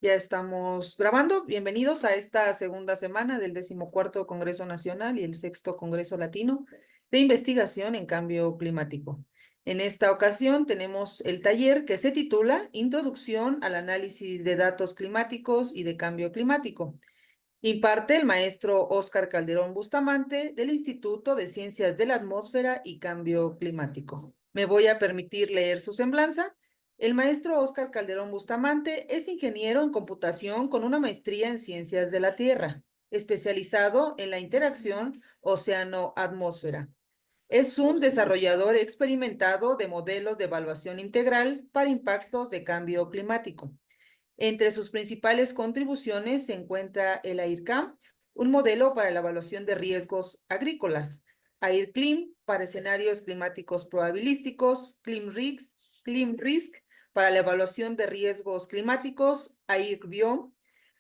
Ya estamos grabando. Bienvenidos a esta segunda semana del 14º Congreso Nacional y el Sexto Congreso Latino de Investigación en Cambio Climático. En esta ocasión tenemos el taller que se titula Introducción al análisis de datos climáticos y de cambio climático. Imparte el maestro Óscar Calderón Bustamante del Instituto de Ciencias de la Atmósfera y Cambio Climático. Me voy a permitir leer su semblanza. El maestro Óscar Calderón Bustamante es ingeniero en computación con una maestría en ciencias de la Tierra, especializado en la interacción océano-atmósfera. Es un desarrollador experimentado de modelos de evaluación integral para impactos de cambio climático. Entre sus principales contribuciones se encuentra el AIRCAM, un modelo para la evaluación de riesgos agrícolas, AIRCLIM para escenarios climáticos probabilísticos, ClimRisk para la evaluación de riesgos climáticos, AIRBIOM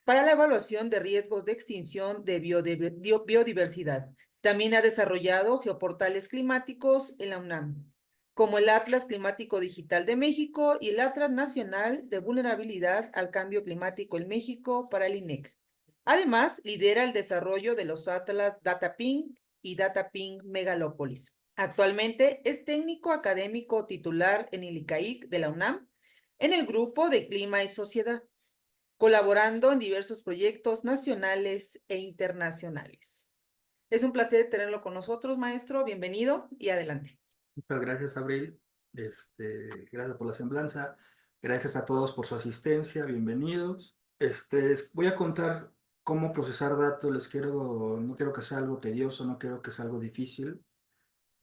para la evaluación de riesgos de extinción de biodiversidad. También ha desarrollado geoportales climáticos en la UNAM, como el Atlas Climático Digital de México y el Atlas Nacional de Vulnerabilidad al Cambio Climático en México para el INEC. Además, lidera el desarrollo de los Atlas DataPing y DataPing Megalópolis. Actualmente es técnico académico titular en el ICAIC de la UNAM, en el grupo de Clima y Sociedad, colaborando en diversos proyectos nacionales e internacionales. Es un placer tenerlo con nosotros, maestro. Bienvenido y adelante. Muchas gracias, Abril. Gracias por la semblanza. Gracias a todos por su asistencia. Bienvenidos. Voy a contar cómo procesar datos. No quiero que sea algo tedioso, no quiero que sea algo difícil.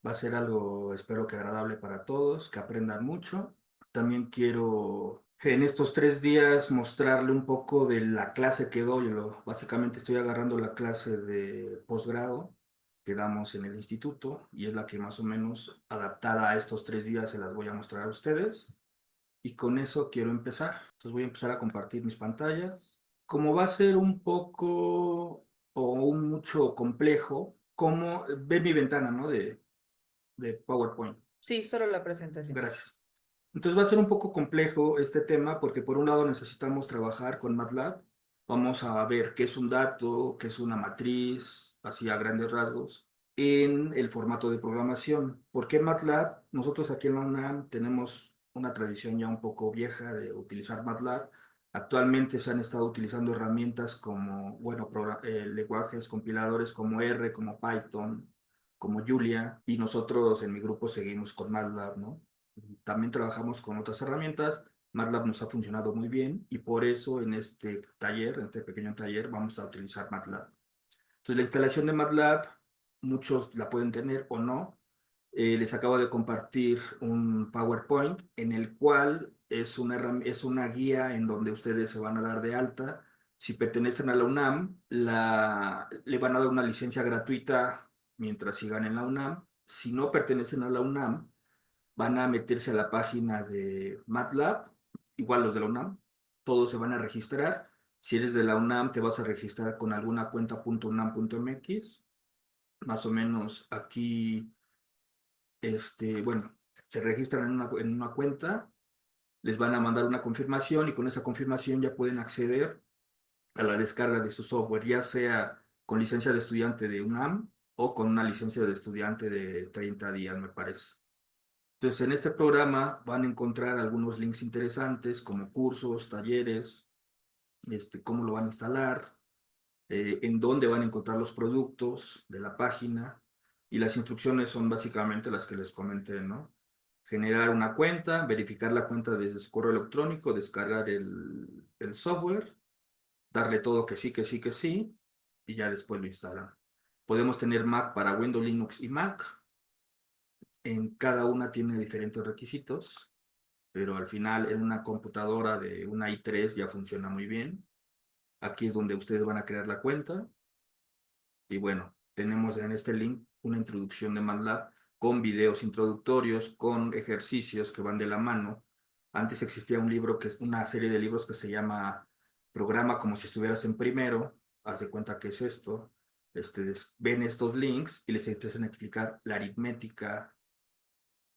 Va a ser algo, espero que agradable para todos, que aprendan mucho. También quiero en estos 3 días mostrarle un poco de la clase que doy. Básicamente estoy agarrando la clase de posgrado que damos en el instituto y es la que más o menos adaptada a estos 3 días se las voy a mostrar a ustedes. Y con eso quiero empezar. Entonces voy a empezar a compartir mis pantallas. Como va a ser un poco o un mucho complejo, como ver mi ventana, ¿no? De PowerPoint. Sí, solo la presentación. Gracias. Entonces va a ser un poco complejo este tema porque por un lado necesitamos trabajar con MATLAB. Vamos a ver qué es un dato, qué es una matriz, así a grandes rasgos, en el formato de programación. Porque MATLAB, nosotros aquí en la UNAM tenemos una tradición ya un poco vieja de utilizar MATLAB. Actualmente se han estado utilizando herramientas como, bueno, lenguajes compiladores como R, como Python, como Julia, y nosotros en mi grupo seguimos con MATLAB, ¿no? También trabajamos con otras herramientas. MATLAB nos ha funcionado muy bien y por eso en este taller, en este pequeño taller, vamos a utilizar MATLAB. Entonces, la instalación de MATLAB, muchos la pueden tener o no. Les acabo de compartir un PowerPoint en el cual es una guía en donde ustedes se van a dar de alta. Si pertenecen a la UNAM, le van a dar una licencia gratuita mientras sigan en la UNAM. Si no pertenecen a la UNAM, van a meterse a la página de MATLAB, igual los de la UNAM, todos se van a registrar. Si eres de la UNAM, te vas a registrar con alguna cuenta .unam.mx. Más o menos aquí, bueno, se registran en una cuenta, les van a mandar una confirmación y con esa confirmación ya pueden acceder a la descarga de su software, ya sea con licencia de estudiante de UNAM o con una licencia de estudiante de 30 días, me parece. Entonces, en este programa van a encontrar algunos links interesantes como cursos, talleres, cómo lo van a instalar, en dónde van a encontrar los productos de la página y las instrucciones son básicamente las que les comenté, ¿no? Generar una cuenta, verificar la cuenta desde su correo electrónico, descargar el software, darle todo que sí, que sí, que sí y ya después lo instalan. Podemos tener Mac para Windows, Linux y Mac. En cada una tiene diferentes requisitos, pero al final en una computadora de una i3 ya funciona muy bien. Aquí es donde ustedes van a crear la cuenta y bueno, tenemos en este link una introducción de MATLAB con videos introductorios, con ejercicios que van de la mano. Antes existía un libro que es una serie de libros que se llama Programa como si estuvieras en primero. Haz de cuenta que es esto. Ven estos links y les empiezan a explicar la aritmética,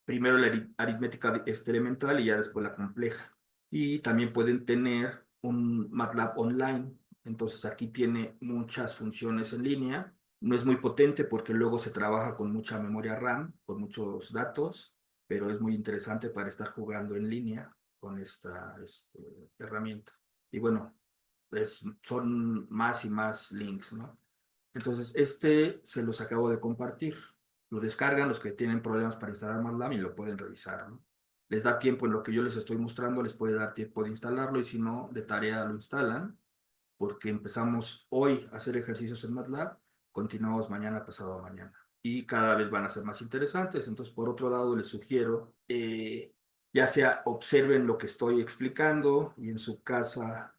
primero la aritmética elemental y ya después la compleja. Y también pueden tener un MATLAB online. Entonces aquí tiene muchas funciones en línea. No es muy potente porque luego se trabaja con mucha memoria RAM, con muchos datos, pero es muy interesante para estar jugando en línea con esta herramienta. Y bueno, son más y más links, ¿no? Entonces, se los acabo de compartir. Lo descargan los que tienen problemas para instalar MATLAB y lo pueden revisar, ¿no? Les da tiempo en lo que yo les estoy mostrando, les puede dar tiempo de instalarlo y si no, de tarea lo instalan, porque empezamos hoy a hacer ejercicios en MATLAB, continuamos mañana, pasado mañana. Y cada vez van a ser más interesantes. Entonces, por otro lado, les sugiero, ya sea observen lo que estoy explicando y en su casa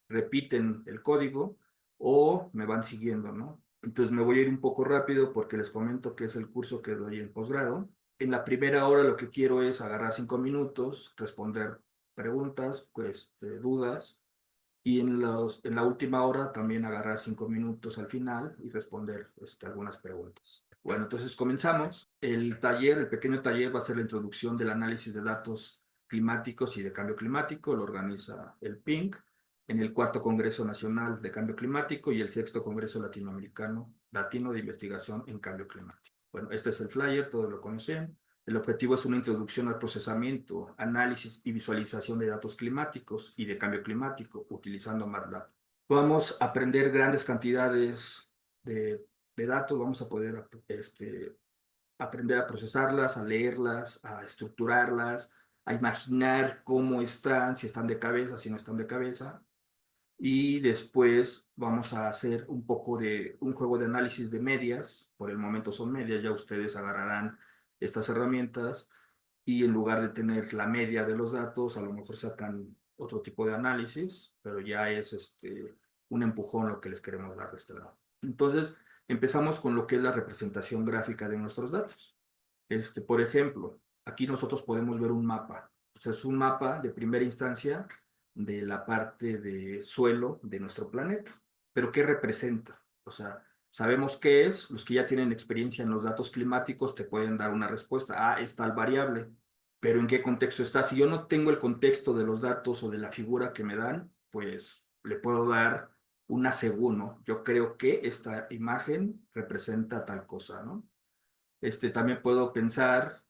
repiten el código o me van siguiendo, ¿no? Entonces me voy a ir un poco rápido porque les comento que es el curso que doy en posgrado. En la primera hora lo que quiero es agarrar 5 minutos, responder preguntas, pues, dudas, y en la última hora también agarrar 5 minutos al final y responder algunas preguntas. Bueno, entonces comenzamos. El pequeño taller va a ser la introducción del análisis de datos climáticos y de cambio climático. Lo organiza el PINC en el cuarto Congreso Nacional de Cambio Climático y el sexto Congreso Latino de Investigación en Cambio Climático. Bueno, este es el flyer, todos lo conocen. El objetivo es una introducción al procesamiento, análisis y visualización de datos climáticos y de cambio climático utilizando MATLAB. Vamos a aprender grandes cantidades de datos, vamos a poder aprender a procesarlas, a leerlas, a estructurarlas, a imaginar cómo están, si están de cabeza, si no están de cabeza. Y después vamos a hacer un poco de un juego de análisis de medias. Por el momento son medias, ya ustedes agarrarán estas herramientas y en lugar de tener la media de los datos, a lo mejor sacan otro tipo de análisis, pero ya es un empujón lo que les queremos dar de este lado. Entonces, empezamos con lo que es la representación gráfica de nuestros datos. Por ejemplo, aquí nosotros podemos ver un mapa. O sea, es un mapa de primera instancia de la parte de suelo de nuestro planeta. Pero ¿qué representa? O sea, sabemos qué es. Los que ya tienen experiencia en los datos climáticos te pueden dar una respuesta. Ah, es tal variable. Pero ¿en qué contexto está? Si yo no tengo el contexto de los datos o de la figura que me dan, pues le puedo dar una según, ¿no? Yo creo que esta imagen representa tal cosa, ¿no? También puedo pensar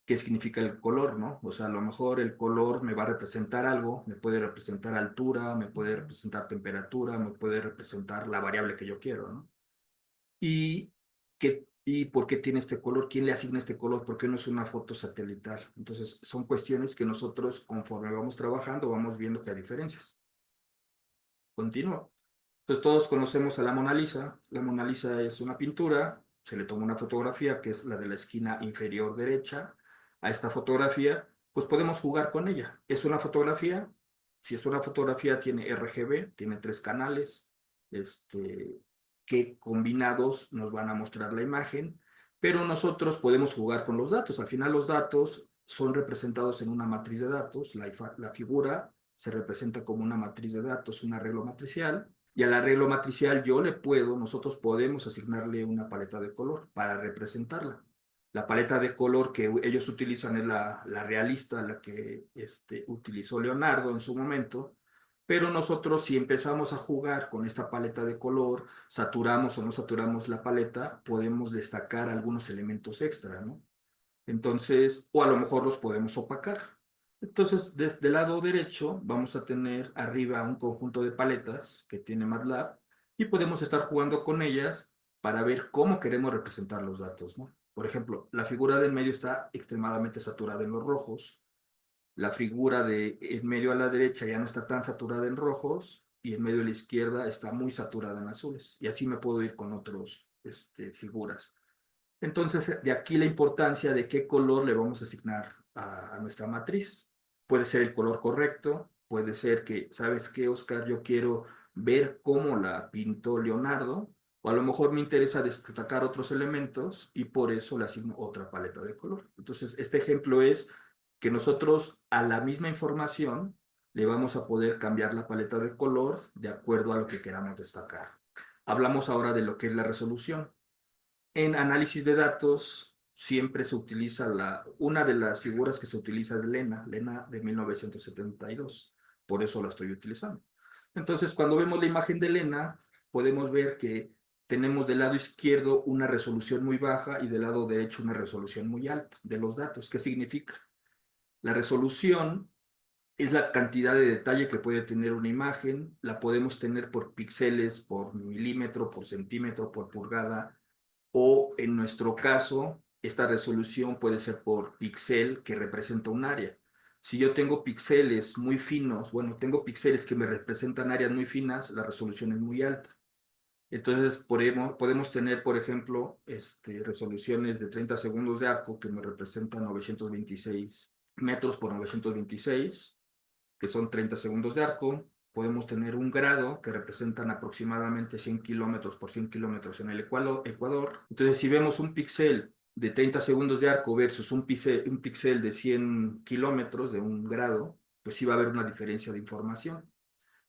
qué significa el color, ¿no? O sea, a lo mejor el color me va a representar algo, me puede representar altura, me puede representar temperatura, me puede representar la variable que yo quiero, ¿no? ¿Y y por qué tiene este color? ¿Quién le asigna este color? ¿Por qué no es una foto satelital? Entonces, son cuestiones que nosotros, conforme vamos trabajando, vamos viendo que hay diferencias. Continúo. Entonces todos conocemos a la Mona Lisa. La Mona Lisa es una pintura, se le toma una fotografía que es la de la esquina inferior derecha. A esta fotografía, pues podemos jugar con ella. Es una fotografía, si es una fotografía tiene RGB, tiene 3 canales, que combinados nos van a mostrar la imagen, pero nosotros podemos jugar con los datos. Al final los datos son representados en una matriz de datos, la figura se representa como una matriz de datos, un arreglo matricial, y al arreglo matricial nosotros podemos asignarle una paleta de color para representarla. La paleta de color que ellos utilizan es la realista, la que utilizó Leonardo en su momento, pero nosotros si empezamos a jugar con esta paleta de color, saturamos o no saturamos la paleta, podemos destacar algunos elementos extra, ¿no? Entonces, o a lo mejor los podemos opacar. Entonces, desde el lado derecho vamos a tener arriba un conjunto de paletas que tiene MATLAB y podemos estar jugando con ellas para ver cómo queremos representar los datos, ¿no? Por ejemplo, la figura del medio está extremadamente saturada en los rojos, la figura de en medio a la derecha ya no está tan saturada en rojos y en medio a la izquierda está muy saturada en azules. Y así me puedo ir con otras figuras. Entonces, de aquí la importancia de qué color le vamos a asignar a nuestra matriz. Puede ser el color correcto, puede ser que, ¿sabes qué, Oscar? Yo quiero ver cómo la pintó Leonardo, o a lo mejor me interesa destacar otros elementos y por eso le asigno otra paleta de color. Entonces, este ejemplo es que nosotros a la misma información le vamos a poder cambiar la paleta de color de acuerdo a lo que queramos destacar. Hablamos ahora de lo que es la resolución. En análisis de datos siempre se utiliza una de las figuras que se utiliza es Lena de 1972. por eso la estoy utilizando. Entonces, cuando vemos la imagen de Elena, podemos ver que tenemos del lado izquierdo una resolución muy baja y del lado derecho una resolución muy alta de los datos. ¿Qué significa? La resolución es la cantidad de detalle que puede tener una imagen. La podemos tener por píxeles, por milímetro, por centímetro, por pulgada, o en nuestro caso, esta resolución puede ser por píxel que representa un área. Si yo tengo píxeles muy finos, bueno, tengo píxeles que me representan áreas muy finas, la resolución es muy alta. Entonces, podemos tener, por ejemplo, resoluciones de 30 segundos de arco que me representan 926 metros por 926, que son 30 segundos de arco. Podemos tener un grado que representan aproximadamente 100 kilómetros por 100 kilómetros en el Ecuador. Entonces, si vemos un píxel de 30 segundos de arco versus un píxel de 100 kilómetros de un grado, pues sí va a haber una diferencia de información.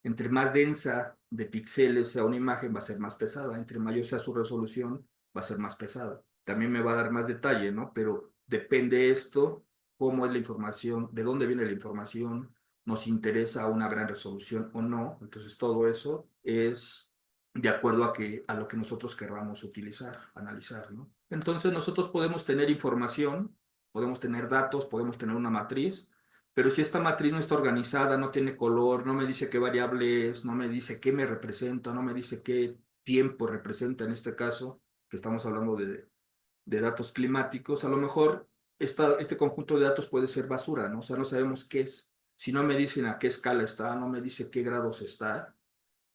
Entre más densa de píxeles sea una imagen, va a ser más pesada. Entre mayor sea su resolución, va a ser más pesada. También me va a dar más detalle, ¿no? Pero depende esto, cómo es la información, de dónde viene la información, nos interesa una gran resolución o no. Entonces todo eso es de acuerdo a lo que nosotros querramos utilizar, analizar, ¿no? Entonces nosotros podemos tener información, podemos tener datos, podemos tener una matriz, pero si esta matriz no está organizada, no tiene color, no me dice qué variable es, no me dice qué me representa, no me dice qué tiempo representa en este caso, que estamos hablando de datos climáticos, a lo mejor este conjunto de datos puede ser basura, ¿no? O sea, no sabemos qué es. Si no me dicen a qué escala está, no me dice qué grados está,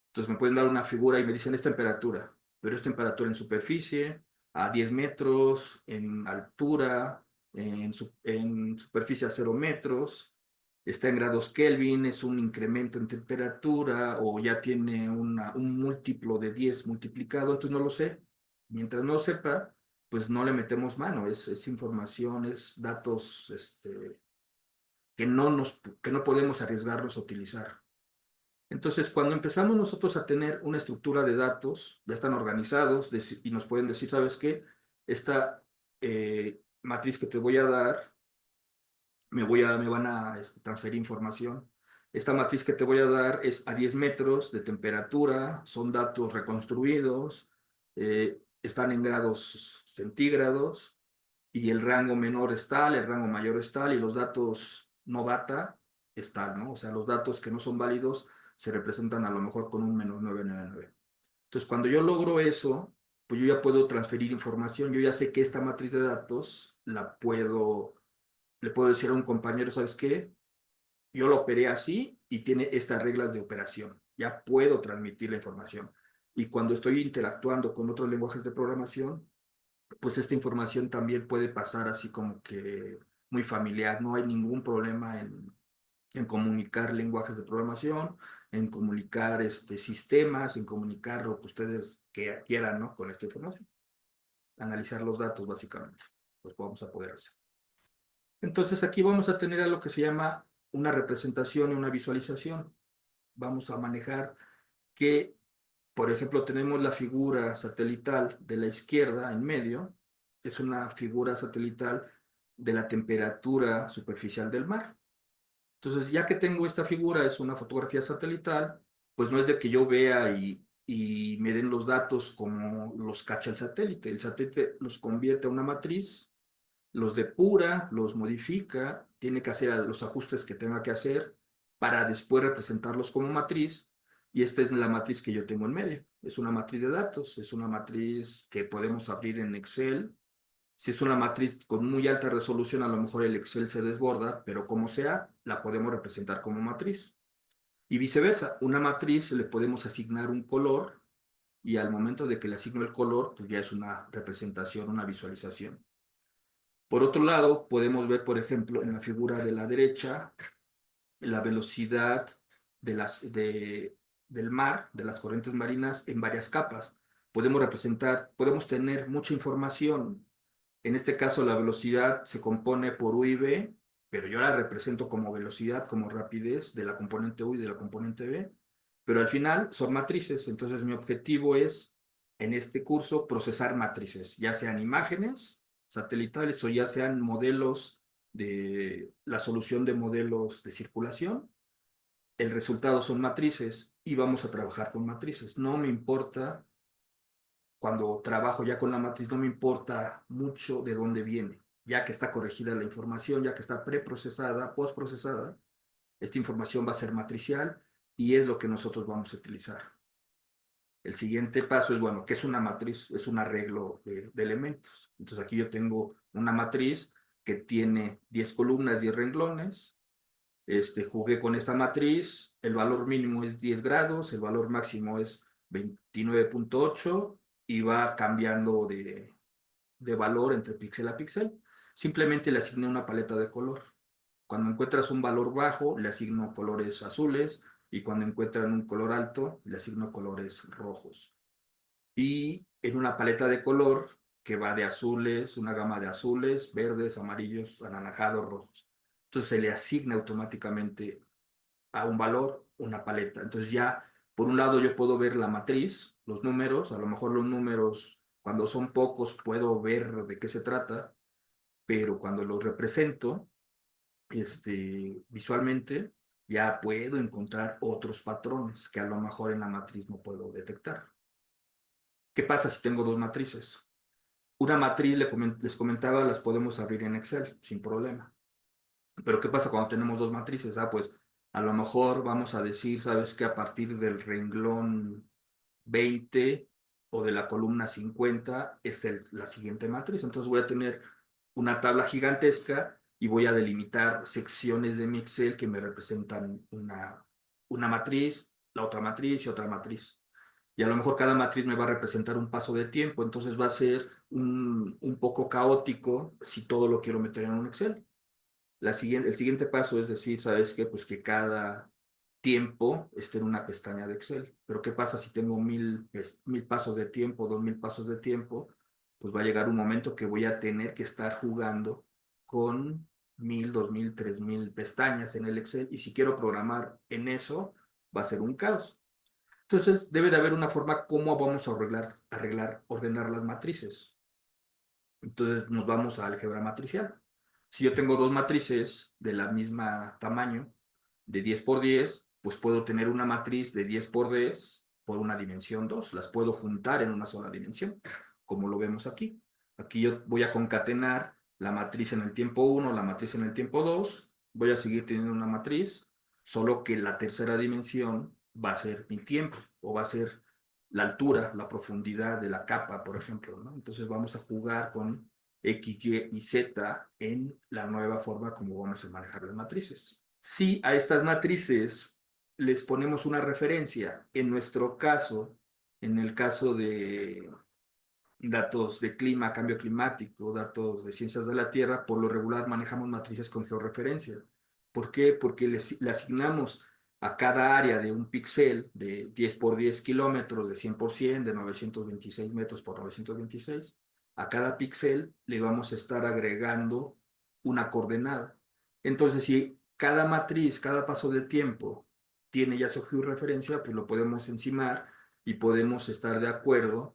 entonces me pueden dar una figura y me dicen es temperatura, pero es temperatura en superficie, a 10 metros, en altura, en superficie a 0 metros, está en grados Kelvin, es un incremento en temperatura o ya tiene un múltiplo de 10 multiplicado, entonces no lo sé. Mientras no sepa, pues no le metemos mano, es información, es datos que no podemos arriesgarnos a utilizar. Entonces, cuando empezamos nosotros a tener una estructura de datos, ya están organizados y nos pueden decir, ¿sabes qué? Esta matriz que te voy a dar, me van a transferir información. Esta matriz que te voy a dar es a 10 metros de temperatura, son datos reconstruidos, están en grados centígrados y el rango menor es tal, el rango mayor es tal y los datos no data es tal, ¿no? O sea, los datos que no son válidos se representan a lo mejor con un -999. Entonces, cuando yo logro eso, pues yo ya puedo transferir información, yo ya sé que esta matriz de datos le puedo decir a un compañero, ¿sabes qué? Yo lo operé así y tiene estas reglas de operación. Ya puedo transmitir la información. Y cuando estoy interactuando con otros lenguajes de programación, pues esta información también puede pasar así como que muy familiar. No hay ningún problema en comunicar lenguajes de programación, en comunicar sistemas, en comunicar lo que ustedes quieran, ¿no? Con esta información. Analizar los datos, básicamente. Pues vamos a poder hacer. Entonces aquí vamos a tener a lo que se llama una representación y una visualización. Vamos a manejar que, por ejemplo, tenemos la figura satelital de la izquierda en medio, es una figura satelital de la temperatura superficial del mar. Entonces, ya que tengo esta figura, es una fotografía satelital, pues no es de que yo vea y me den los datos como los cacha el satélite. El satélite los convierte a una matriz, los depura, los modifica, tiene que hacer los ajustes que tenga que hacer para después representarlos como matriz. Y esta es la matriz que yo tengo en medio. Es una matriz de datos, es una matriz que podemos abrir en Excel. Si es una matriz con muy alta resolución, a lo mejor el Excel se desborda, pero como sea, la podemos representar como matriz. Y viceversa, una matriz le podemos asignar un color y al momento de que le asigno el color, pues ya es una representación, una visualización. Por otro lado, podemos ver, por ejemplo, en la figura de la derecha, la velocidad del mar, de las corrientes marinas, en varias capas. Podemos tener mucha información. En este caso, la velocidad se compone por U y V, pero yo la represento como velocidad, como rapidez de la componente U y de la componente V. Pero al final son matrices. Entonces, mi objetivo es, en este curso, procesar matrices, ya sean imágenes satelitales o ya sean modelos de la solución de modelos de circulación el resultado son matrices y vamos a trabajar con matrices. No me importa, cuando trabajo ya con la matriz, no me importa mucho de dónde viene, ya que está corregida la información, ya que está preprocesada, postprocesada, esta información va a ser matricial y es lo que nosotros vamos a utilizar. El siguiente paso es, bueno, ¿qué es una matriz? Es un arreglo de elementos. Entonces aquí yo tengo una matriz que tiene 10 columnas, 10 renglones. Jugué con esta matriz, el valor mínimo es 10 grados, el valor máximo es 29.8 y va cambiando de valor entre píxel a píxel. Simplemente le asigné una paleta de color. Cuando encuentras un valor bajo, le asigno colores azules y cuando encuentran un color alto, le asigno colores rojos. Y en una paleta de color que va de azules, una gama de azules, verdes, amarillos, anaranjados, rojos. Entonces se le asigna automáticamente a un valor una paleta. Entonces ya, por un lado, yo puedo ver la matriz, los números, a lo mejor los números, cuando son pocos, puedo ver de qué se trata, pero cuando los represento, visualmente, ya puedo encontrar otros patrones que a lo mejor en la matriz no puedo detectar. ¿Qué pasa si tengo dos matrices? Una matriz, les comentaba, las podemos abrir en Excel sin problema. Pero ¿qué pasa cuando tenemos dos matrices? Pues a lo mejor vamos a decir, ¿sabes qué? A partir del renglón 20 o de la columna 50 es la siguiente matriz. Entonces voy a tener una tabla gigantesca y voy a delimitar secciones de mi Excel que me representan una matriz, la otra matriz y otra matriz. Y a lo mejor cada matriz me va a representar un paso de tiempo, entonces va a ser un poco caótico si todo lo quiero meter en un Excel. El siguiente paso es decir, ¿sabes qué? Pues que cada tiempo esté en una pestaña de Excel. Pero ¿qué pasa si tengo 1000 pasos de tiempo, 2000 pasos de tiempo? Pues va a llegar un momento que voy a tener que estar jugando con 1000, 2000, 3000 pestañas en el Excel. Y si quiero programar en eso, va a ser un caos. Entonces, debe de haber una forma cómo vamos a ordenar las matrices. Entonces nos vamos a álgebra matricial. Si yo tengo dos matrices de la misma tamaño, de 10 por 10, pues puedo tener una matriz de 10 por 10 por una dimensión 2. Las puedo juntar en una sola dimensión, como lo vemos aquí. Aquí yo voy a concatenar la matriz en el tiempo 1, la matriz en el tiempo 2. Voy a seguir teniendo una matriz, solo que la tercera dimensión va a ser mi tiempo, o va a ser la altura, la profundidad de la capa, por ejemplo, ¿no? Entonces vamos a jugar con X, Y y Z en la nueva forma como vamos a manejar las matrices. Si a estas matrices les ponemos una referencia, en nuestro caso, en el caso de datos de clima, cambio climático, datos de ciencias de la Tierra, por lo regular manejamos matrices con georreferencia. ¿Por qué? Porque le asignamos a cada área de un píxel de 10 por 10 kilómetros, de 100%, de 926 metros por 926, a cada píxel le vamos a estar agregando una coordenada. Entonces, si cada matriz, cada paso de tiempo tiene ya su georreferencia, pues lo podemos encimar y podemos estar de acuerdo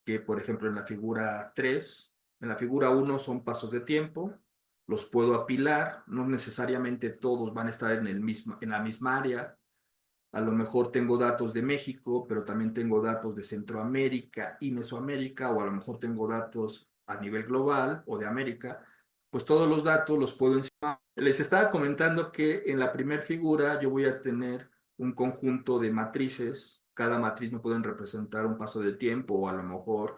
que, por ejemplo, en la figura 3, en la figura 1 son pasos de tiempo, los puedo apilar, no necesariamente todos van a estar en la misma área. A lo mejor tengo datos de México, pero también tengo datos de Centroamérica y Mesoamérica, o a lo mejor tengo datos a nivel global o de América. Pues todos los datos los puedo encimar. Les estaba comentando que en la primera figura yo voy a tener un conjunto de matrices. Cada matriz me pueden representar un paso de tiempo o a lo mejor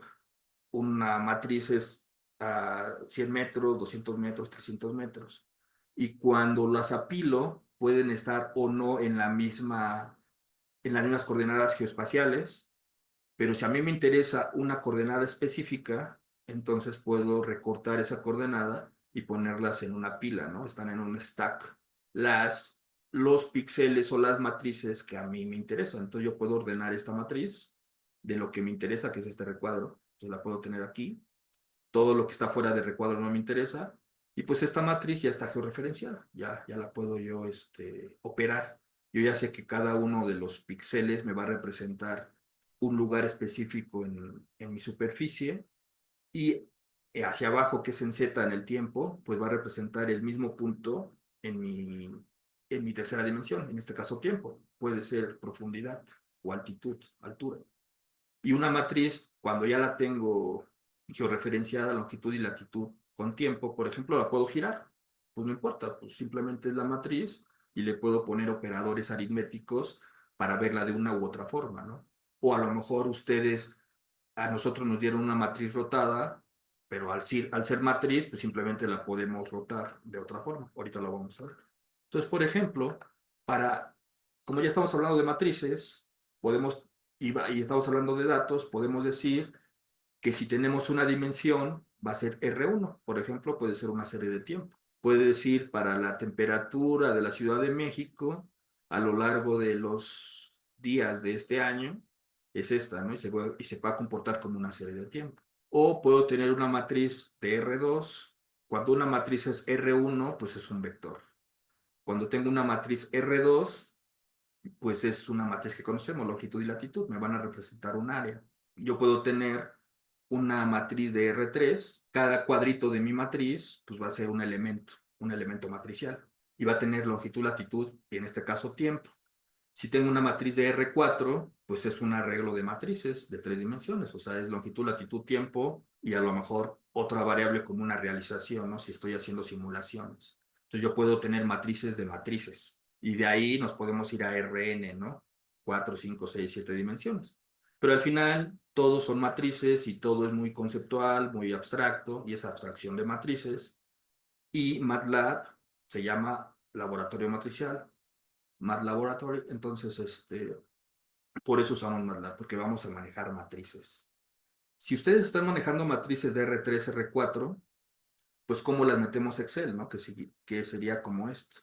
una matriz es a 100 metros, 200 metros, 300 metros. Y cuando las apilo, pueden estar o no en las mismas coordenadas geoespaciales, pero si a mí me interesa una coordenada específica, entonces puedo recortar esa coordenada y ponerlas en una pila, ¿no? Están en un stack. Los píxeles o las matrices que a mí me interesan. Entonces yo puedo ordenar esta matriz de lo que me interesa, que es este recuadro. Entonces la puedo tener aquí. Todo lo que está fuera del recuadro no me interesa. Y pues esta matriz ya está georreferenciada. Ya la puedo yo operar. Yo ya sé que cada uno de los píxeles me va a representar un lugar específico en mi superficie y hacia abajo, que es en Z en el tiempo, pues va a representar el mismo punto en en mi tercera dimensión, en este caso tiempo. Puede ser profundidad o altitud, altura. Y una matriz, cuando ya la tengo georreferenciada, longitud y latitud con tiempo, por ejemplo, la puedo girar. Pues no importa, pues simplemente es la matriz y le puedo poner operadores aritméticos para verla de una u otra forma, ¿no? O a lo mejor ustedes, a nosotros nos dieron una matriz rotada, pero al ser matriz, pues simplemente la podemos rotar de otra forma. Ahorita la vamos a ver. Entonces, por ejemplo, para, como ya estamos hablando de matrices, podemos y estamos hablando de datos, podemos decir que si tenemos una dimensión, va a ser R1, por ejemplo, puede ser una serie de tiempo. Puede decir para la temperatura de la Ciudad de México a lo largo de los días de este año, es esta, ¿no? Y se va a comportar como una serie de tiempo. O puedo tener una matriz de R2. Cuando una matriz es R1, pues es un vector. Cuando tengo una matriz R2, pues es una matriz que conocemos, longitud y latitud, me van a representar un área. Yo puedo tener una matriz de R3, cada cuadrito de mi matriz, pues va a ser un elemento matricial, y va a tener longitud, latitud, y en este caso tiempo. Si tengo una matriz de R4, pues es un arreglo de matrices de 3 dimensiones, o sea, es longitud, latitud, tiempo, y a lo mejor otra variable como una realización, ¿no? Si estoy haciendo simulaciones. Entonces yo puedo tener matrices de matrices, y de ahí nos podemos ir a Rn, ¿no? 4, 5, 6, 7 dimensiones. Pero al final, todos son matrices y todo es muy conceptual, muy abstracto, y es abstracción de matrices. Y MATLAB se llama laboratorio matricial, Math Laboratory, entonces por eso usamos MATLAB, porque vamos a manejar matrices. Si ustedes están manejando matrices de R3, R4, pues ¿cómo las metemos a Excel, no? Que sería como esto.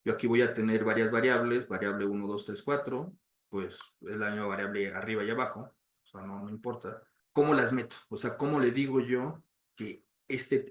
Yo aquí voy a tener varias variables, variable 1, 2, 3, 4, pues es la misma variable arriba y abajo, o sea, no importa. ¿Cómo las meto? O sea, ¿cómo le digo yo que este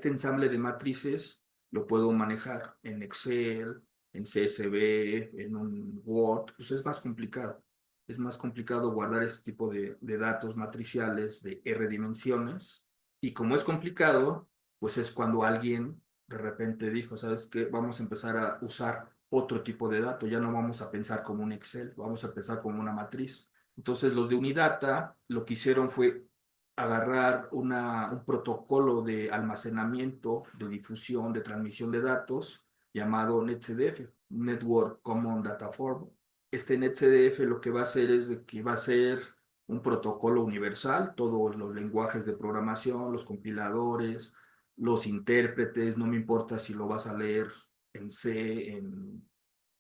ensamble de matrices lo puedo manejar en Excel, en CSV, en un Word? Pues es más complicado. Es más complicado guardar este tipo de datos matriciales de R dimensiones. Y como es complicado, pues es cuando alguien de repente dijo, ¿sabes qué? Vamos a empezar a usar otro tipo de datos, ya no vamos a pensar como un Excel, vamos a pensar como una matriz. Entonces los de Unidata lo que hicieron fue agarrar un protocolo de almacenamiento, de difusión, de transmisión de datos llamado NetCDF, Network Common Data Form. Este NetCDF lo que va a hacer es de que va a ser un protocolo universal, todos los lenguajes de programación, los compiladores, los intérpretes, no me importa si lo vas a leer en C, en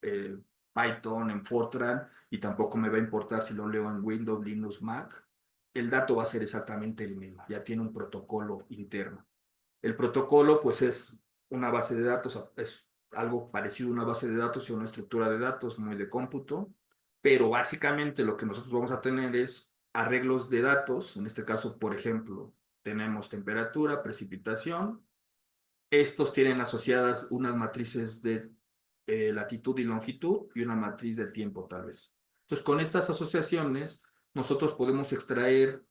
eh, Python, en Fortran, y tampoco me va a importar si lo leo en Windows, Linux, Mac. El dato va a ser exactamente el mismo, ya tiene un protocolo interno. El protocolo, pues, es una base de datos, es algo parecido a una base de datos y una estructura de datos muy de cómputo, pero básicamente lo que nosotros vamos a tener es arreglos de datos. En este caso, por ejemplo, tenemos temperatura, precipitación. Estos tienen asociadas unas matrices de latitud y longitud y una matriz de tiempo, tal vez. Entonces, con estas asociaciones, nosotros podemos extraer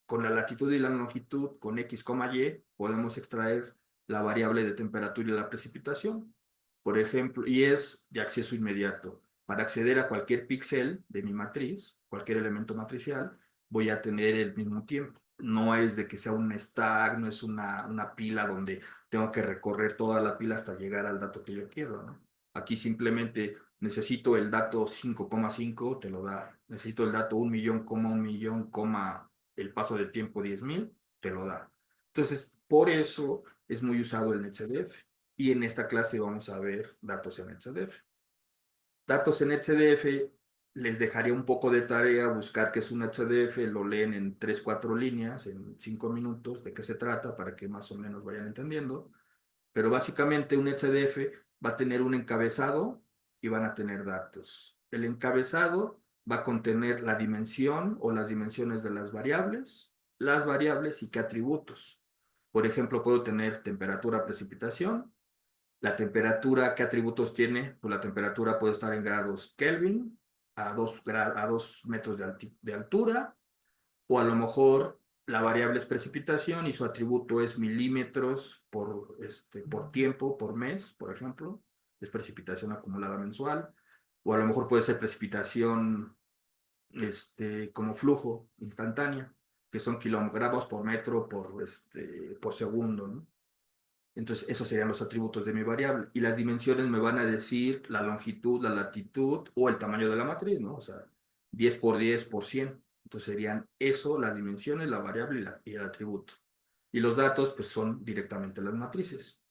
con la latitud y la longitud, con X, Y, podemos extraer la variable de temperatura y la precipitación, por ejemplo, y es de acceso inmediato. Para acceder a cualquier píxel de mi matriz, cualquier elemento matricial, voy a tener el mismo tiempo. No es de que sea un stack, no es una pila donde tengo que recorrer toda la pila hasta llegar al dato que yo quiero, ¿no? Aquí simplemente necesito el dato 5,5, te lo da. Necesito el dato 1.000.000, 1.000.000, el paso de tiempo 10.000, te lo da. Entonces, por eso es muy usado el NetCDF. Y en esta clase vamos a ver datos en NetCDF. Datos en HDF, les dejaría un poco de tarea buscar qué es un HDF, lo leen en 3 4 líneas, en 5 minutos, de qué se trata, para que más o menos vayan entendiendo. Pero básicamente un HDF va a tener un encabezado y van a tener datos. El encabezado va a contener la dimensión o las dimensiones de las variables y qué atributos. Por ejemplo, puedo tener temperatura, precipitación. La temperatura, ¿qué atributos tiene? Pues la temperatura puede estar en grados Kelvin, a 2 metros de altura, o a lo mejor la variable es precipitación y su atributo es milímetros por tiempo, por mes, por ejemplo. es precipitación acumulada mensual, o a lo mejor puede ser precipitación como flujo instantánea, que son kilogramos por metro por segundo, ¿no? Entonces, esos serían los atributos de mi variable. Y las dimensiones me van a decir la longitud, la latitud o el tamaño de la matriz, ¿no? O sea, 10 por 10 por 100. Entonces serían eso, las dimensiones, la variable y el atributo. Y los datos, pues son directamente las matrices.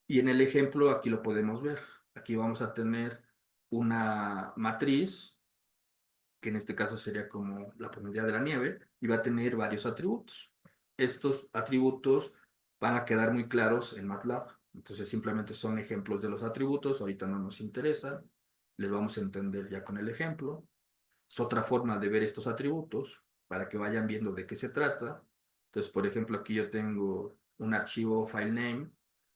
Y en el ejemplo aquí lo podemos ver. Aquí vamos a tener una matriz, que en este caso sería como la profundidad de la nieve, y va a tener varios atributos. Estos atributos van a quedar muy claros en MATLAB. Entonces simplemente son ejemplos de los atributos, ahorita no nos interesa, les vamos a entender ya con el ejemplo. Es otra forma de ver estos atributos para que vayan viendo de qué se trata. Entonces, por ejemplo, aquí yo tengo un archivo filename,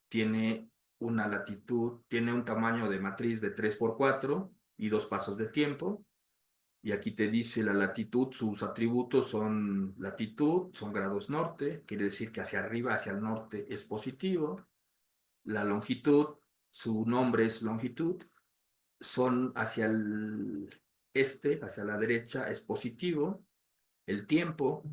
tiene una latitud, tiene un tamaño de matriz de 3 por 4 y 2 pasos de tiempo. Y aquí te dice la latitud, sus atributos son latitud, son grados norte, quiere decir que hacia arriba, hacia el norte es positivo. La longitud, su nombre es longitud, son hacia el este, hacia la derecha es positivo. El tiempo,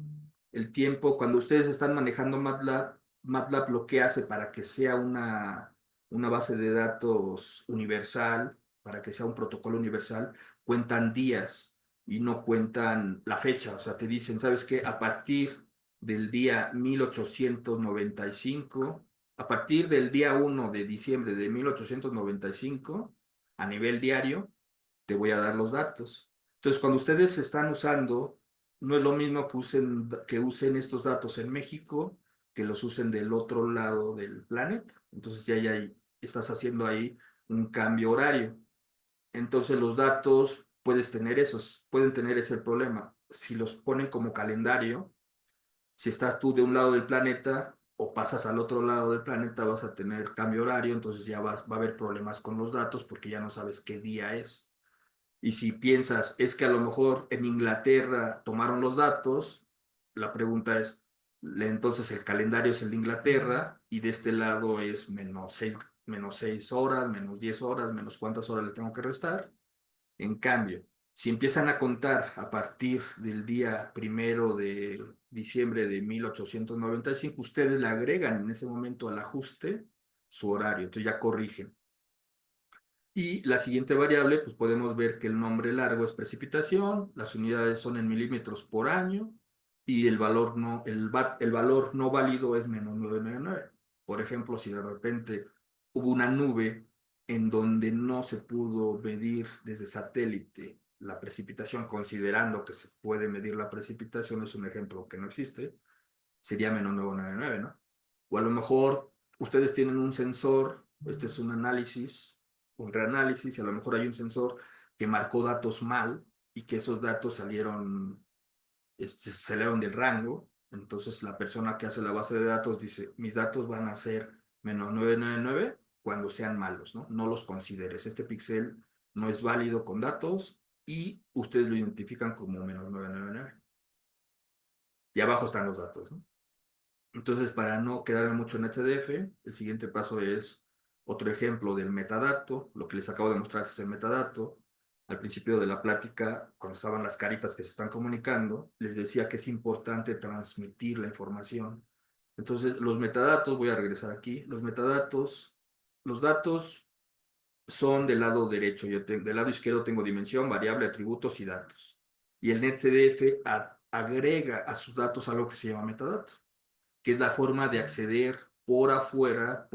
cuando ustedes están manejando MATLAB, MATLAB lo que hace para que sea una base de datos universal, para que sea un protocolo universal, cuentan días y no cuentan la fecha. O sea, te dicen, ¿sabes qué? A partir del día 1895, a partir del día 1 de diciembre de 1895, a nivel diario, te voy a dar los datos. Entonces, cuando ustedes están usando, no es lo mismo que usen estos datos en México, que los usen del otro lado del planeta. Entonces ya estás haciendo ahí un cambio horario. Entonces los datos pueden tener ese problema. Si los ponen como calendario, si estás tú de un lado del planeta o pasas al otro lado del planeta, vas a tener cambio horario, entonces va a haber problemas con los datos porque ya no sabes qué día es. Y si piensas, es que a lo mejor en Inglaterra tomaron los datos, la pregunta es, entonces el calendario es el de Inglaterra y de este lado es menos 6 horas, menos 10 horas, menos cuántas horas le tengo que restar. En cambio, si empiezan a contar a partir del día 1 de diciembre de 1895, ustedes le agregan en ese momento al ajuste su horario, entonces ya corrigen. Y la siguiente variable, pues podemos ver que el nombre largo es precipitación, las unidades son en milímetros por año y el valor no válido es -999. Por ejemplo, si de repente hubo una nube en donde no se pudo medir desde satélite la precipitación, considerando que se puede medir la precipitación, es un ejemplo que no existe, sería -999, ¿no? O a lo mejor ustedes tienen un sensor, este es un análisis, un reanálisis, y a lo mejor hay un sensor que marcó datos mal y que esos datos se salieron del rango. Entonces la persona que hace la base de datos dice, mis datos van a ser -999 cuando sean malos, ¿no? No los consideres. Este píxel no es válido con datos y ustedes lo identifican como -999. Y abajo están los datos, ¿no? Entonces, para no quedarme mucho en HDF, el siguiente paso es otro ejemplo del metadato. Lo que les acabo de mostrar es el metadato. Al principio de la plática, cuando estaban las caritas que se están comunicando, les decía que es importante transmitir la información. Entonces, los metadatos, voy a regresar aquí, los datos son del lado derecho. Del lado izquierdo tengo dimensión, variable, atributos y datos. Y el NetCDF agrega a sus datos algo que se llama metadato, que es la forma de acceder por afuera,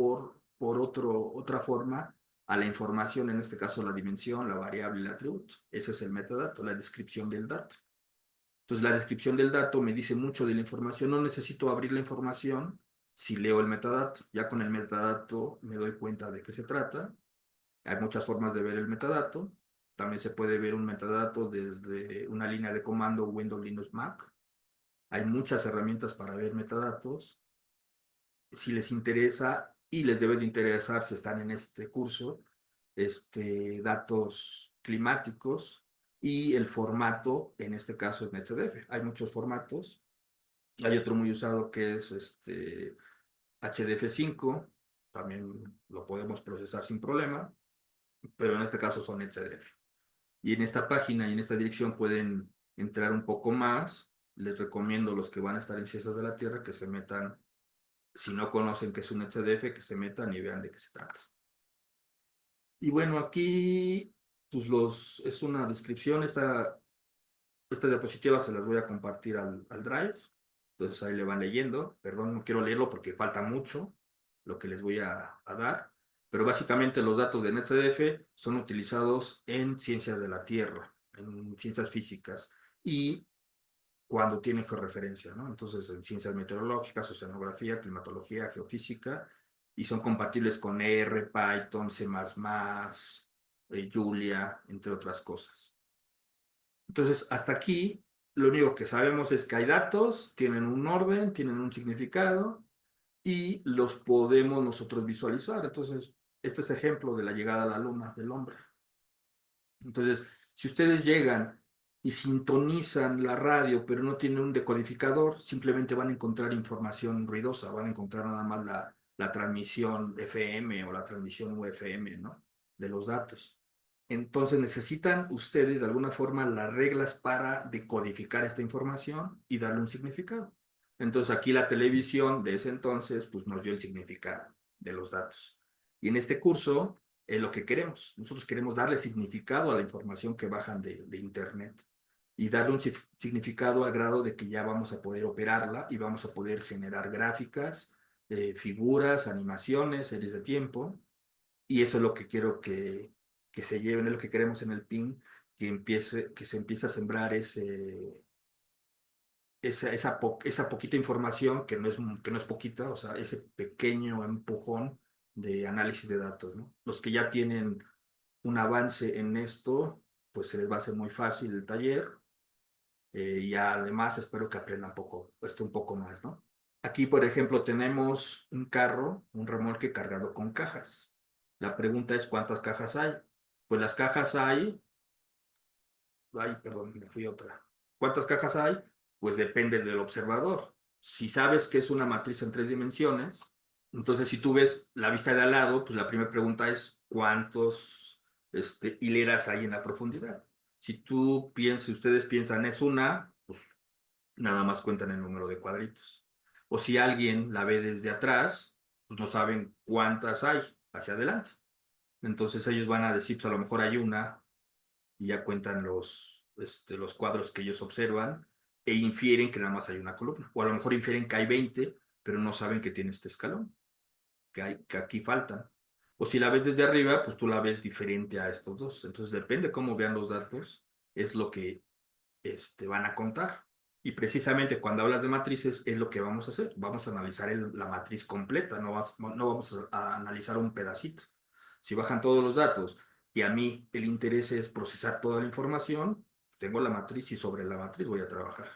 otra forma, a la información, en este caso la dimensión, la variable, el atributo. Ese es el metadato, la descripción del dato. Entonces, la descripción del dato me dice mucho de la información. No necesito abrir la información si leo el metadato. Ya con el metadato me doy cuenta de qué se trata. Hay muchas formas de ver el metadato. También se puede ver un metadato desde una línea de comando Windows, Linux, Mac. Hay muchas herramientas para ver metadatos. Si les interesa y les debe de interesar si están en este curso, datos climáticos y el formato, en este caso es NetCDF. Hay muchos formatos. Hay otro muy usado que es HDF5, también lo podemos procesar sin problema. pero en este caso son NetCDF. Y en esta página y en esta dirección pueden entrar un poco más. Les recomiendo los que van a estar en Ciencias de la Tierra que se metan, si no conocen qué es un NetCDF, que se metan y vean de qué se trata. Y bueno, aquí pues es una descripción, esta diapositiva se las voy a compartir al Drive, entonces ahí le van leyendo, perdón, no quiero leerlo porque falta mucho lo que les voy a dar, pero básicamente los datos de NetCDF son utilizados en ciencias de la Tierra, en ciencias físicas y cuando tienen georreferencia, ¿no? Entonces en ciencias meteorológicas, oceanografía, climatología, geofísica, y son compatibles con R, Python, C++, Julia, entre otras cosas. Entonces, hasta aquí, lo único que sabemos es que hay datos, tienen un orden, tienen un significado y los podemos nosotros visualizar. Entonces, este es ejemplo de la llegada a la luna del hombre. Entonces, si ustedes llegan y sintonizan la radio, pero no tienen un decodificador, simplemente van a encontrar información ruidosa, van a encontrar nada más la transmisión FM o la transmisión UFM, ¿no? De los datos. Entonces necesitan ustedes de alguna forma las reglas para decodificar esta información y darle un significado. Entonces aquí la televisión de ese entonces pues nos dio el significado de los datos. Y en este curso es lo que queremos. Nosotros queremos darle significado a la información que bajan de Internet y darle un significado al grado de que ya vamos a poder operarla y vamos a poder generar gráficas, figuras, animaciones, series de tiempo. Y eso es lo que quiero que se lleven, es lo que queremos en el PIN, que se empiece a sembrar esa poquita información, que no es poquita, o sea, ese pequeño empujón de análisis de datos, ¿no? Los que ya tienen un avance en esto, pues se les va a hacer muy fácil el taller, y además espero que aprendan un poco más, ¿no? Aquí, por ejemplo, tenemos un carro, un remolque cargado con cajas. La pregunta es, ¿cuántas cajas hay? Pues las cajas hay, ay, perdón, me fui a otra. ¿Cuántas cajas hay? Pues depende del observador. Si sabes que es una matriz en 3 dimensiones, entonces si tú ves la vista de al lado, pues la primera pregunta es, ¿cuántos hileras hay en la profundidad? Si ustedes piensan es una, pues nada más cuentan el número de cuadritos. O si alguien la ve desde atrás, pues no saben cuántas hay hacia adelante. Entonces ellos van a decir, pues a lo mejor hay una y ya cuentan los cuadros que ellos observan e infieren que nada más hay una columna. O a lo mejor infieren que hay 20, pero no saben que tiene este escalón, que aquí faltan. O si la ves desde arriba, pues tú la ves diferente a estos dos. Entonces depende cómo vean los datos, es lo que van a contar. Y precisamente cuando hablas de matrices es lo que vamos a hacer. Vamos a analizar la matriz completa, no vamos a analizar un pedacito. Si bajan todos los datos y a mí el interés es procesar toda la información, pues tengo la matriz y sobre la matriz voy a trabajar.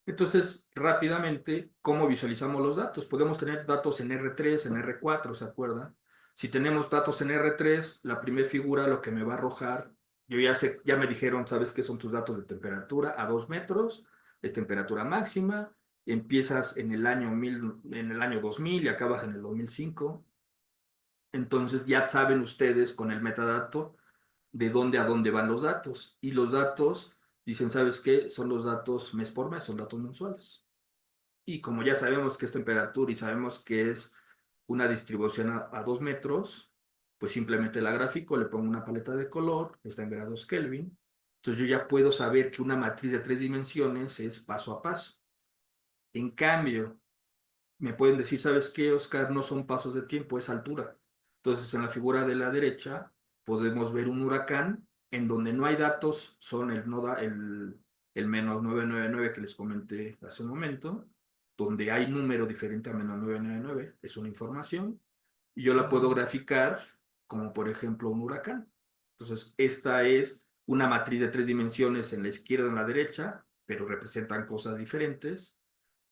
Entonces, rápidamente, ¿cómo visualizamos los datos? Podemos tener datos en R3, en R4, ¿se acuerdan? Si tenemos datos en R3, la primera figura lo que me va a arrojar, yo ya sé, ya me dijeron, ¿sabes qué son tus datos de temperatura? A 2 metros, es temperatura máxima, empiezas en el año 1000, en el año 2000 y acabas en el 2005. Entonces ya saben ustedes con el metadato de dónde a dónde van los datos. Y los datos, dicen, ¿sabes qué? Son los datos mes por mes, son datos mensuales. Y como ya sabemos que es temperatura y sabemos que es una distribución a 2 metros, pues simplemente la gráfico, le pongo una paleta de color, está en grados Kelvin. Entonces yo ya puedo saber que una matriz de 3 dimensiones es paso a paso. En cambio, me pueden decir, ¿sabes qué, Oscar? No son pasos de tiempo, es altura. Entonces, en la figura de la derecha podemos ver un huracán en donde no hay datos, son el menos 999 que les comenté hace un momento, donde hay número diferente a menos 999, es una información, y yo la puedo graficar como por ejemplo un huracán. Entonces, esta es una matriz de 3 dimensiones en la izquierda y en la derecha, pero representan cosas diferentes.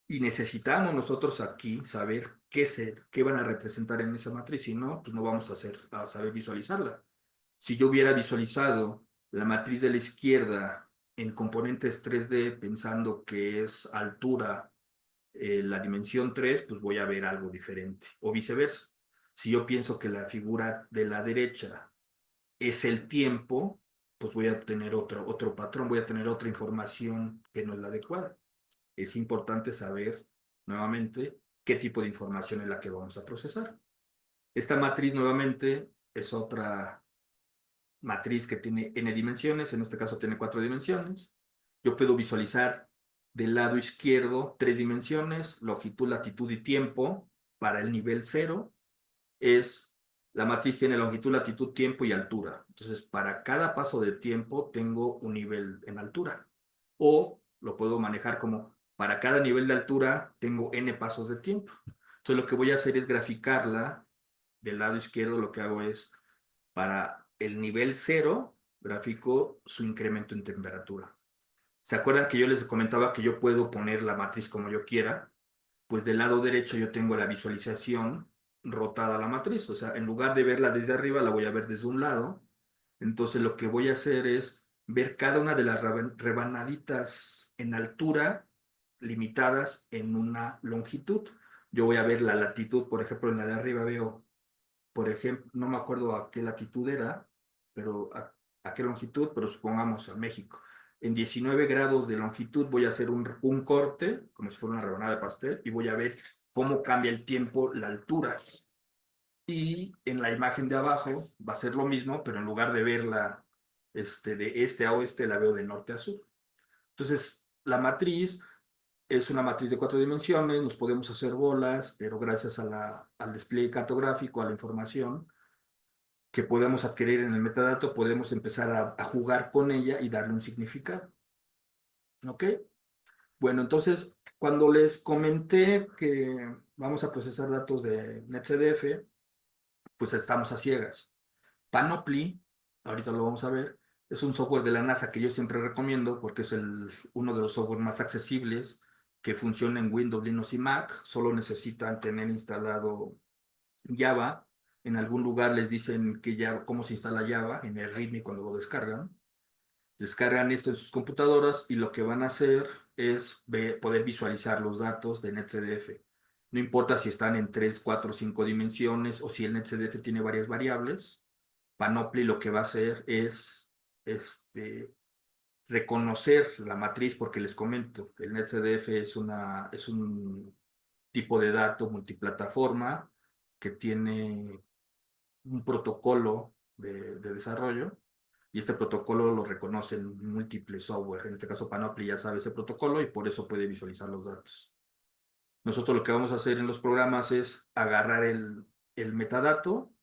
Y necesitamos nosotros aquí saber qué van a representar en esa matriz, si no, pues no vamos a saber visualizarla. Si yo hubiera visualizado la matriz de la izquierda en componentes 3D pensando que es altura, la dimensión 3 pues voy a ver algo diferente, o viceversa. Si yo pienso que la figura de la derecha es el tiempo, pues voy a obtener otro patrón, voy a tener otra información que no es la adecuada. Es importante saber nuevamente qué tipo de información es la que vamos a procesar. Esta matriz nuevamente es otra matriz que tiene n dimensiones, en este caso tiene 4 dimensiones. Yo puedo visualizar del lado izquierdo 3 dimensiones, longitud, latitud y tiempo para el nivel cero. La matriz tiene longitud, latitud, tiempo y altura. Entonces, para cada paso de tiempo tengo un nivel en altura. O lo puedo manejar como para cada nivel de altura tengo n pasos de tiempo. Entonces, lo que voy a hacer es graficarla. Del lado izquierdo lo que hago es para el nivel cero, grafico su incremento en temperatura. ¿Se acuerdan que yo les comentaba que yo puedo poner la matriz como yo quiera? Pues del lado derecho yo tengo la visualización rotada a la matriz. O sea, en lugar de verla desde arriba, la voy a ver desde un lado. Entonces lo que voy a hacer es ver cada una de las rebanaditas en altura limitadas en una longitud. Yo voy a ver la latitud, por ejemplo, en la de arriba veo, por ejemplo, no me acuerdo a qué latitud era, pero a qué longitud, pero supongamos a México. En 19 grados de longitud voy a hacer un corte, como si fuera una rebanada de pastel, y voy a ver cómo cambia el tiempo, la altura. Y en la imagen de abajo va a ser lo mismo, pero en lugar de verla de este a oeste, la veo de norte a sur. Entonces, la matriz es una matriz de 4 dimensiones, nos podemos hacer bolas, pero gracias a al despliegue cartográfico, a la información que podemos adquirir en el metadato, podemos empezar a jugar con ella y darle un significado. ¿Ok? Bueno, entonces, cuando les comenté que vamos a procesar datos de NetCDF, pues estamos a ciegas. Panoply, ahorita lo vamos a ver, es un software de la NASA que yo siempre recomiendo porque es uno de los softwares más accesibles que funciona en Windows, Linux y Mac. Solo necesitan tener instalado Java. En algún lugar les dicen que ya cómo se instala Java en el README cuando lo descargan. Descargan esto en sus computadoras y lo que van a hacer es poder visualizar los datos de NetCDF. No importa si están en 3, 4, 5 dimensiones o si el NetCDF tiene varias variables. Panoply lo que va a hacer es este, reconocer la matriz, porque les comento, el NetCDF es un tipo de dato multiplataforma que tiene un protocolo de desarrollo y este protocolo lo reconocen múltiples software. En este caso, Panoply ya sabe ese protocolo y por eso puede visualizar los datos. Nosotros lo que vamos a hacer en los programas es agarrar el metadato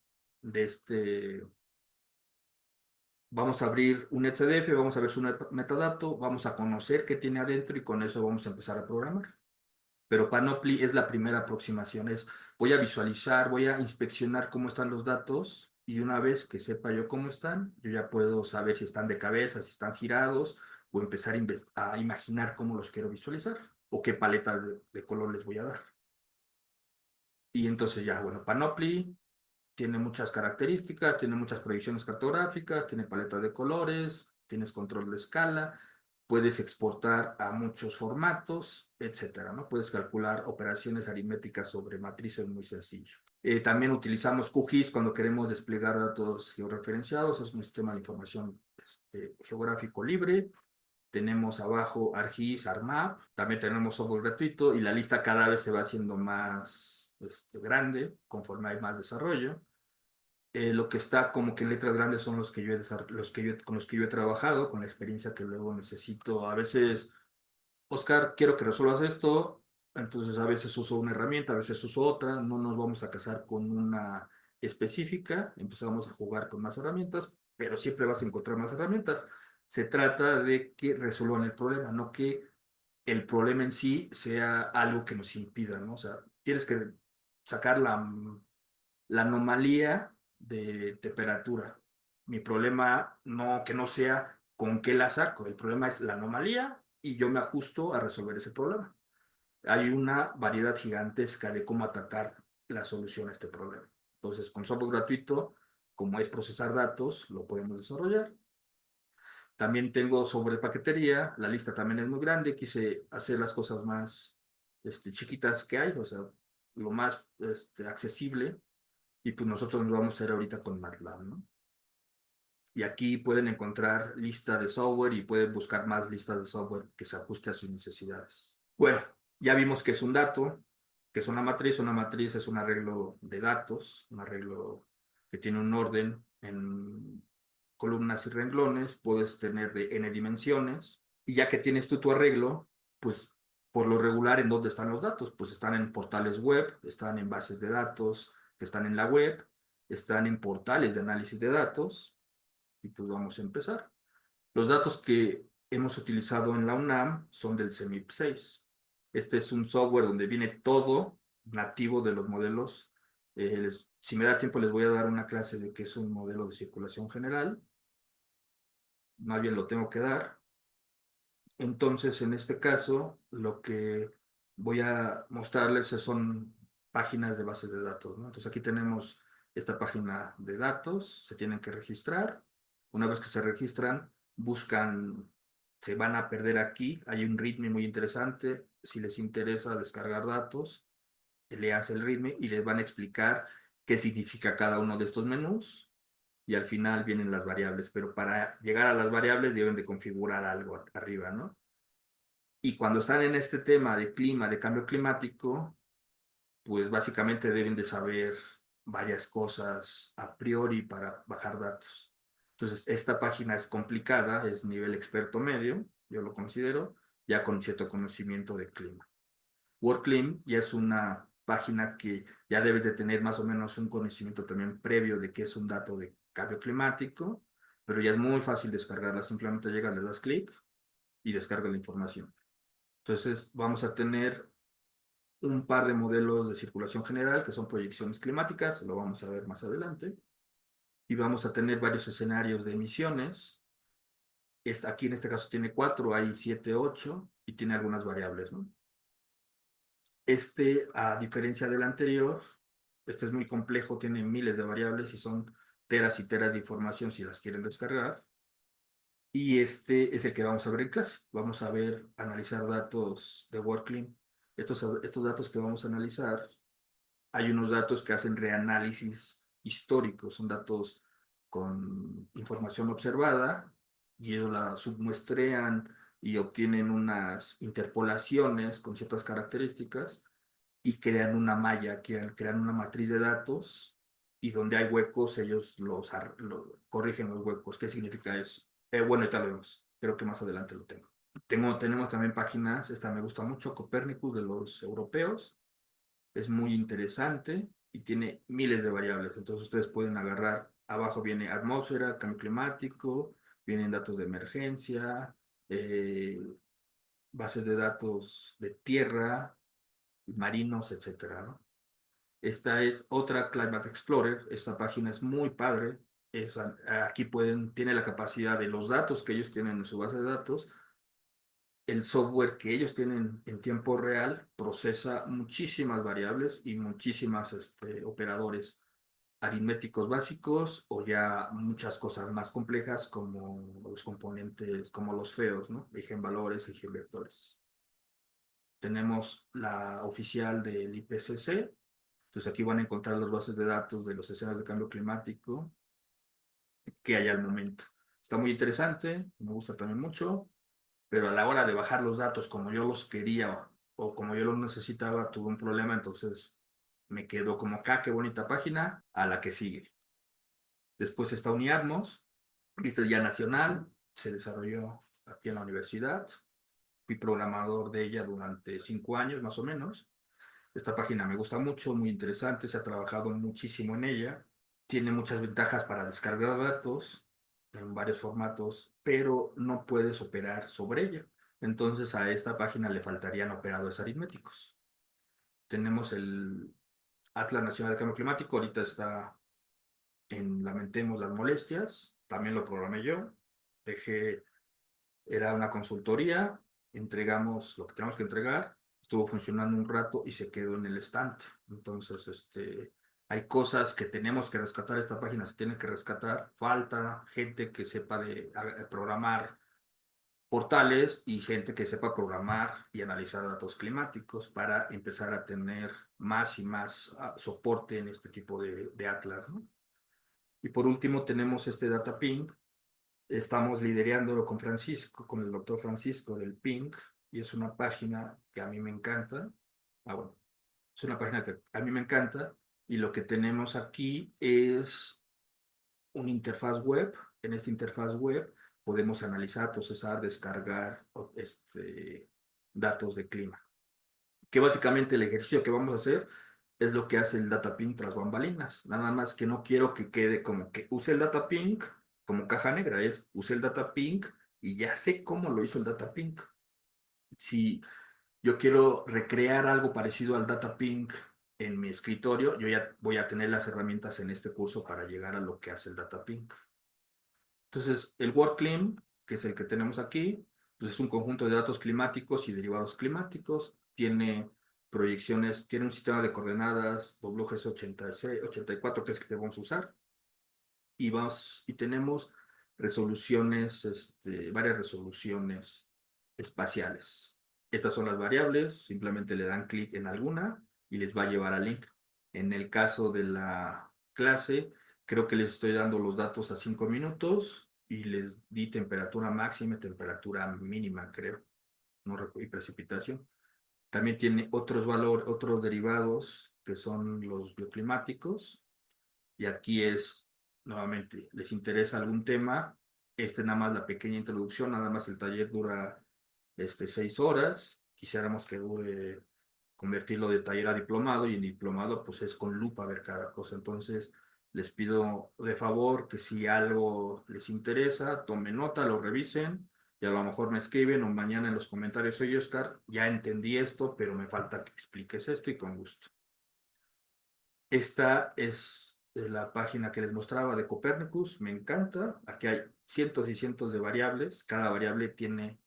de vamos a abrir un etcdf, vamos a ver su metadato, vamos a conocer qué tiene adentro y con eso vamos a empezar a programar. Pero Panoply es la primera aproximación, voy a visualizar, voy a inspeccionar cómo están los datos y una vez que sepa yo cómo están, yo ya puedo saber si están de cabeza, si están girados o empezar a imaginar cómo los quiero visualizar o qué paleta de color les voy a dar. Y entonces ya, bueno, Panoply tiene muchas características, tiene muchas proyecciones cartográficas, tiene paleta de colores, tienes control de escala, puedes exportar a muchos formatos, etcétera, ¿no? Puedes calcular operaciones aritméticas sobre matrices muy sencillo. También utilizamos QGIS cuando queremos desplegar datos georreferenciados, es un sistema de información geográfico libre. Tenemos abajo ArcGIS, ArcMap, también tenemos software gratuito y la lista cada vez se va haciendo más grande conforme hay más desarrollo. Lo que está como que en letras grandes son los que con los que yo he trabajado, con la experiencia que luego necesito. A veces, Oscar, quiero que resuelvas esto, entonces a veces uso una herramienta, a veces uso otra, no nos vamos a casar con una específica, empezamos a jugar con más herramientas, pero siempre vas a encontrar más herramientas. Se trata de que resuelvan el problema, no que el problema en sí sea algo que nos impida, ¿no? O sea, tienes que sacar la anomalía de temperatura. Mi problema no que no sea con qué la saco, el problema es la anomalía y yo me ajusto a resolver ese problema. Hay una variedad gigantesca de cómo atacar la solución a este problema. Entonces, con software gratuito, como es procesar datos, lo podemos desarrollar. También tengo sobre paquetería, la lista también es muy grande, quise hacer las cosas más chiquitas que hay, o sea, lo más accesible y pues nosotros nos vamos a ir ahorita con MATLAB, ¿no? Y aquí pueden encontrar lista de software y pueden buscar más listas de software que se ajuste a sus necesidades. Bueno, ya vimos que es un dato, que es una matriz. Una matriz es un arreglo de datos, un arreglo que tiene un orden en columnas y renglones. Puedes tener de n dimensiones. Y ya que tienes tú tu arreglo, pues por lo regular, ¿en dónde están los datos? Pues están en portales web, están en bases de datos, que están en la web, están en portales de análisis de datos. Y pues vamos a empezar. Los datos que hemos utilizado en la UNAM son del CEMIP 6. Este es un software donde viene todo nativo de los modelos. Si me da tiempo, les voy a dar una clase de qué es un modelo de circulación general. Más bien lo tengo que dar. Entonces, en este caso, lo que voy a mostrarles son páginas de bases de datos, ¿no? Entonces, aquí tenemos esta página de datos, se tienen que registrar. Una vez que se registran, buscan, se van a perder aquí. Hay un README muy interesante. Si les interesa descargar datos, leanse el README y les van a explicar qué significa cada uno de estos menús. Y al final vienen las variables, pero para llegar a las variables deben de configurar algo arriba, ¿no? Y cuando están en este tema de clima, de cambio climático, pues básicamente deben de saber varias cosas a priori para bajar datos. Entonces, esta página es complicada, es nivel experto medio, yo lo considero, ya con cierto conocimiento de clima. WorldClim ya es una página que ya debes de tener más o menos un conocimiento también previo de qué es un dato de cambio climático, pero ya es muy fácil descargarla. Simplemente llegas, le das clic y descarga la información. Entonces vamos a tener un par de modelos de circulación general que son proyecciones climáticas, lo vamos a ver más adelante, y vamos a tener varios escenarios de emisiones. Aquí en este caso tiene 4, hay 7, 8 y tiene algunas variables, ¿no? A diferencia del anterior, este es muy complejo, tiene miles de variables y son teras y teras de información si las quieren descargar. Y este es el que vamos a ver en clase. Vamos a ver, analizar datos de WorldClim. Estos datos que vamos a analizar, hay unos datos que hacen reanálisis histórico, son datos con información observada y ellos la submuestrean y obtienen unas interpolaciones con ciertas características y crean una malla, crean una matriz de datos y donde hay huecos, ellos corrigen los huecos. ¿Qué significa eso? Bueno, ahorita lo vemos. Creo que más adelante lo tengo. Tenemos también páginas, esta me gusta mucho, Copernicus de los europeos. Es muy interesante y tiene miles de variables. Entonces ustedes pueden agarrar, abajo viene atmósfera, cambio climático, vienen datos de emergencia, eh, bases de datos de tierra, marinos, etcétera, ¿no? Esta es otra Climate Explorer. Esta página es muy padre. Aquí tiene la capacidad de los datos que ellos tienen en su base de datos. El software que ellos tienen en tiempo real procesa muchísimas variables y muchísimas operadores aritméticos básicos o ya muchas cosas más complejas como los componentes, como los feos, ¿no? Eigenvalores, eigenvectores. Tenemos la oficial del IPCC. Entonces aquí van a encontrar las bases de datos de los escenarios de cambio climático que hay al momento. Está muy interesante, me gusta también mucho, pero a la hora de bajar los datos como yo los quería o como yo los necesitaba, tuve un problema, entonces me quedo como acá, qué bonita página, a la que sigue. Después está Uniatmos, esta es ya nacional, se desarrolló aquí en la universidad, fui programador de ella durante 5 años más o menos. Esta página me gusta mucho, muy interesante, se ha trabajado muchísimo en ella. Tiene muchas ventajas para descargar datos en varios formatos, pero no puedes operar sobre ella. Entonces a esta página le faltarían operadores aritméticos. Tenemos el Atlas Nacional de Cambio Climático, ahorita está en Lamentemos las Molestias, también lo programé yo. Dejé Era una consultoría, entregamos lo que tenemos que entregar, estuvo funcionando un rato y se quedó en el estante. Entonces, hay cosas que tenemos que rescatar, esta página se tiene que rescatar, falta gente que sepa de programar portales y gente que sepa programar y analizar datos climáticos para empezar a tener más y más soporte en este tipo de atlas, ¿no? Y por último tenemos este data ping, estamos liderándolo con Francisco, con el doctor Francisco del PINC, y es una página que a mí me encanta. Ah, bueno, es una página que a mí me encanta, y lo que tenemos aquí es una interfaz web. En esta interfaz web podemos analizar, procesar, descargar datos de clima. Que básicamente el ejercicio que vamos a hacer es lo que hace el data ping tras bambalinas. Nada más que no quiero que quede como que use el data ping como caja negra, es use el data ping y ya sé cómo lo hizo el data ping. Si yo quiero recrear algo parecido al data ping en mi escritorio, yo ya voy a tener las herramientas en este curso para llegar a lo que hace el data ping. Entonces, el WorldClim, que es el que tenemos aquí, pues es un conjunto de datos climáticos y derivados climáticos. Tiene proyecciones, tiene un sistema de coordenadas WGS 84, que es el que vamos a usar. Y tenemos resoluciones, varias resoluciones espaciales. Estas son las variables, simplemente le dan clic en alguna y les va a llevar al link. En el caso de la clase, creo que les estoy dando los datos a 5 minutos y les di temperatura máxima y temperatura mínima, creo, y precipitación. También tiene otros valores, otros derivados que son los bioclimáticos. Y aquí es, nuevamente, ¿les interesa algún tema? Nada más la pequeña introducción, nada más el taller dura 6 horas. Quisiéramos que dure, convertirlo de taller a diplomado, y en diplomado pues es con lupa ver cada cosa. Entonces, les pido de favor que si algo les interesa, tomen nota, lo revisen y a lo mejor me escriben o mañana en los comentarios: oye, Oscar, ya entendí esto, pero me falta que expliques esto, y con gusto. Esta es la página que les mostraba de Copernicus, me encanta. Aquí hay cientos y cientos de variables. Cada variable tiene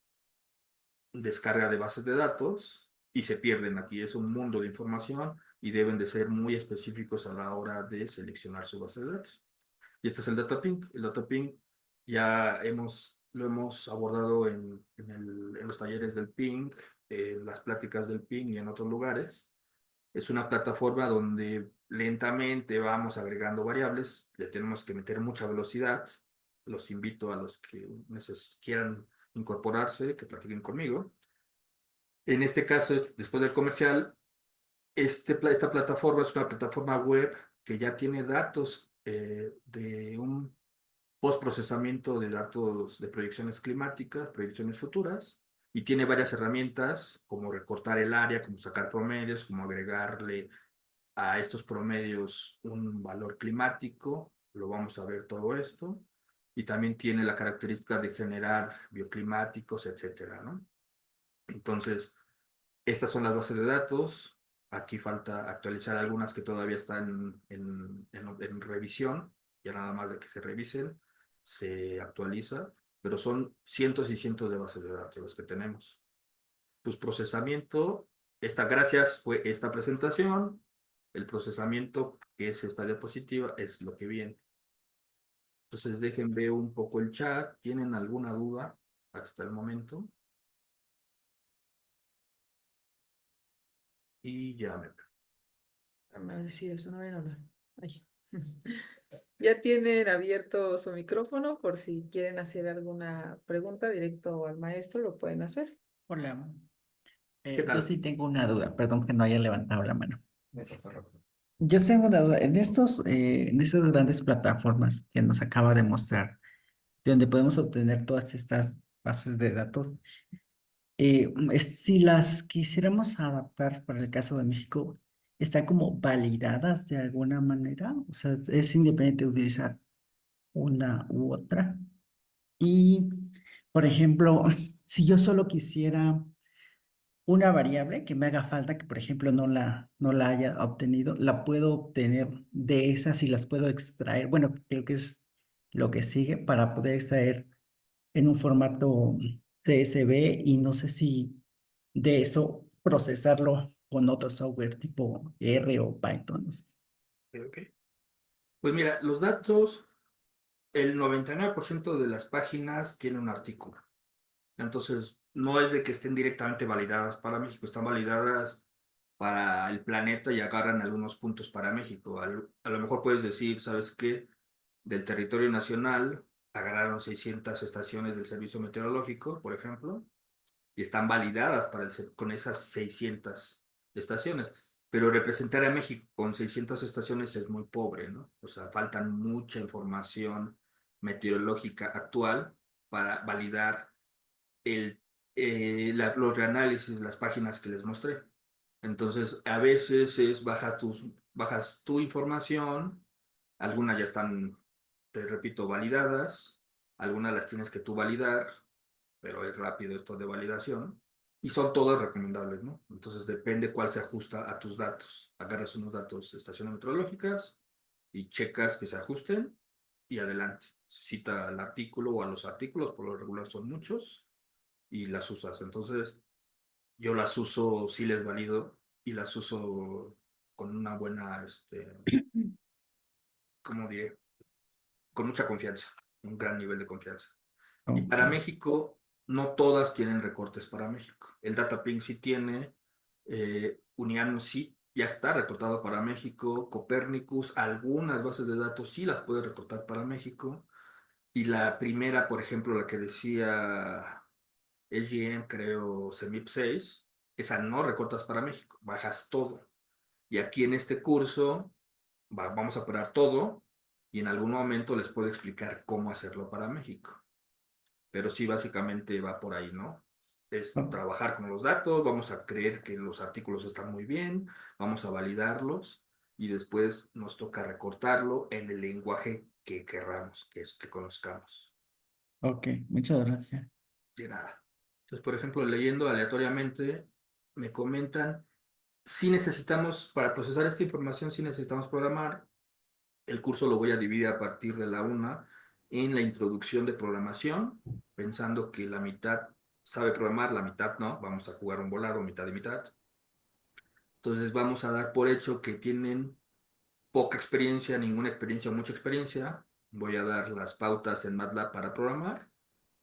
descarga de bases de datos y se pierden aquí. Es un mundo de información y deben de ser muy específicos a la hora de seleccionar su base de datos. Y este es el data ping. El data ping ya lo hemos abordado en los talleres del ping, en las pláticas del ping y en otros lugares. Es una plataforma donde lentamente vamos agregando variables, le tenemos que meter mucha velocidad. Los invito a los que quieran incorporarse, que platiquen conmigo. En este caso, después del comercial, esta plataforma es una plataforma web que ya tiene datos de un postprocesamiento de datos de proyecciones climáticas, proyecciones futuras, y tiene varias herramientas como recortar el área, como sacar promedios, como agregarle a estos promedios un valor climático. Lo vamos a ver todo esto. Y también tiene la característica de generar bioclimáticos, etcétera, ¿no? Entonces, estas son las bases de datos. Aquí falta actualizar algunas que todavía están en revisión. Ya nada más de que se revisen, se actualiza. Pero son cientos y cientos de bases de datos las que tenemos. Pues procesamiento, gracias, fue esta presentación. El procesamiento, que es esta diapositiva, es lo que viene. Entonces dejen ver un poco el chat. ¿Tienen alguna duda hasta el momento? Y ya me... Déjame decir eso, no ven a hablar. Ay. Ya tienen abierto su micrófono por si quieren hacer alguna pregunta directo al maestro, lo pueden hacer. Hola, ¿Qué yo tal? sí tengo una duda, perdón que no haya levantado la mano. Yo tengo una duda, en estas grandes plataformas que nos acaba de mostrar, de donde podemos obtener todas estas bases de datos, si las quisiéramos adaptar para el caso de México, ¿están como validadas de alguna manera? O sea, es independiente de utilizar una u otra. Y, por ejemplo, si yo solo quisiera una variable que me haga falta, que por ejemplo no la haya obtenido, la puedo obtener de esas y las puedo extraer. Bueno, creo que es lo que sigue para poder extraer en un formato CSV y no sé si de eso procesarlo con otro software tipo R o Python. No sé. Ok. Pues mira, los datos, el 99% de las páginas tiene un artículo. Entonces, no es de que estén directamente validadas para México, están validadas para el planeta y agarran algunos puntos para México. A lo mejor puedes decir, ¿sabes qué? Del territorio nacional, agarraron 600 estaciones del servicio meteorológico, por ejemplo, y están validadas con esas 600 estaciones. Pero representar a México con 600 estaciones es muy pobre, ¿no? O sea, faltan mucha información meteorológica actual para validar los reanálisis, las páginas que les mostré. Entonces, a veces bajas tu información, algunas ya están, te repito, validadas, algunas las tienes que tú validar, pero es rápido esto de validación, y son todas recomendables, ¿no? Entonces depende cuál se ajusta a tus datos. Agarras unos datos de estaciones meteorológicas y checas que se ajusten y adelante. Se cita al artículo o a los artículos, por lo regular son muchos, y las usas. Entonces yo las uso, sí les valido, y las uso con una buena, ¿cómo diré? Con mucha confianza, un gran nivel de confianza. Y Ok, para México, no todas tienen recortes para México. El DataPing sí tiene, Uniano sí, ya está recortado para México, Copernicus, algunas bases de datos sí las puede recortar para México. Y la primera, por ejemplo, la que decía LGM, creo, CEMIP 6, esa no recortas para México, bajas todo. Y aquí en este curso vamos a probar todo y en algún momento les puedo explicar cómo hacerlo para México. Pero sí, básicamente va por ahí, ¿no? Es o- trabajar con los datos, vamos a creer que los artículos están muy bien, vamos a validarlos y después nos toca recortarlo en el lenguaje que querramos, que conozcamos. ok, muchas gracias. De nada. Entonces, por ejemplo, leyendo aleatoriamente, me comentan, si necesitamos, para procesar esta información, si necesitamos programar. El curso lo voy a dividir a partir de la una en la introducción de programación, pensando que la mitad sabe programar, la mitad no. Vamos a jugar un volado, mitad y mitad. Entonces vamos a dar por hecho que tienen poca experiencia, ninguna experiencia o mucha experiencia. Voy a dar las pautas en MATLAB para programar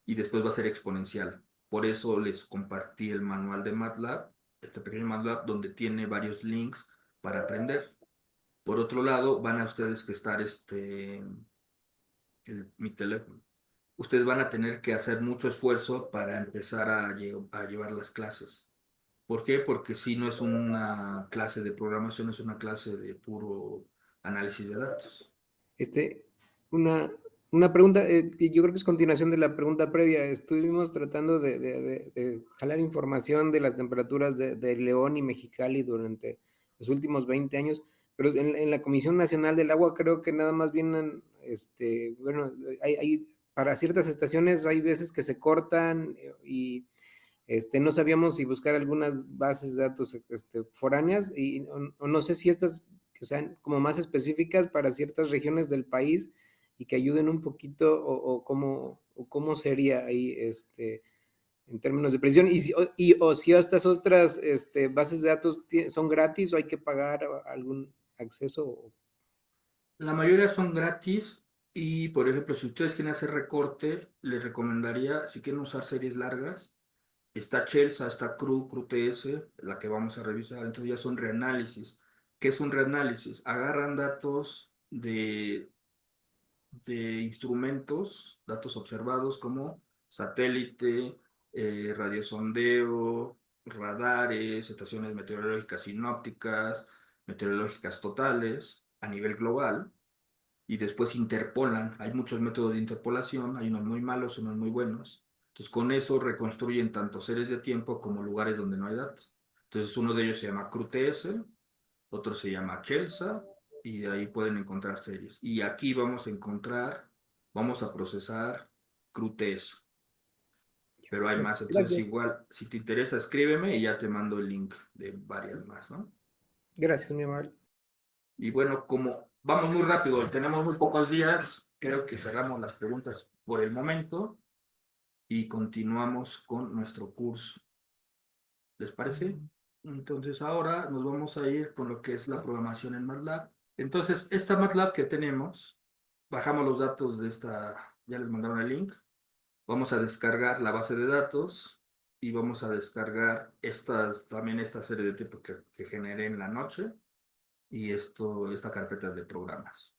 y después va a ser exponencial. Por eso les compartí el manual de MATLAB, este pequeño MATLAB donde tiene varios links para aprender. Por otro lado, van a ustedes que estar mi teléfono. Ustedes van a tener que hacer mucho esfuerzo para empezar a llevar las clases. ¿Por qué? Porque si no es una clase de programación, es una clase de puro análisis de datos. Este, una, una pregunta, que yo creo que es continuación de la pregunta previa. Estuvimos tratando de jalar información de las temperaturas de León y Mexicali durante los últimos 20 años, pero en la Comisión Nacional del Agua creo que nada más vienen, bueno, para ciertas estaciones hay veces que se cortan y no sabíamos si buscar algunas bases de datos foráneas o no sé si estas que sean como más específicas para ciertas regiones del país y que ayuden un poquito o cómo sería ahí en términos de precisión o si estas otras bases de datos son gratis o hay que pagar algún acceso. La mayoría son gratis y, por ejemplo, si ustedes quieren hacer recorte, les recomendaría, si quieren usar series largas, está Chelsea, está CRU TS, la que vamos a revisar. Entonces ya son reanálisis. ¿Qué es un reanálisis? Agarran datos de instrumentos, datos observados como satélite, radiosondeo, radares, estaciones meteorológicas sinópticas, meteorológicas totales a nivel global, y después interpolan. Hay muchos métodos de interpolación, hay unos muy malos, unos muy buenos. Entonces con eso reconstruyen tanto series de tiempo como lugares donde no hay datos. Entonces uno de ellos se llama CRUTS, otro se llama Chelsea, y de ahí pueden encontrar series. Y aquí vamos a procesar CRUTES, pero hay más. Entonces Gracias, igual, si te interesa, escríbeme y ya te mando el link de varias más, ¿no? gracias, mi amable. Y bueno, como vamos muy rápido y tenemos muy pocos días, creo que cerramos las preguntas por el momento y continuamos con nuestro curso. ¿Les parece? Entonces ahora nos vamos a ir con lo que es la programación en MATLAB. Entonces, esta MATLAB que tenemos, bajamos los datos de esta, ya les mandaron el link. Vamos a descargar la base de datos y vamos a descargar también esta serie de tipos que generé en la noche y esta carpeta de programas.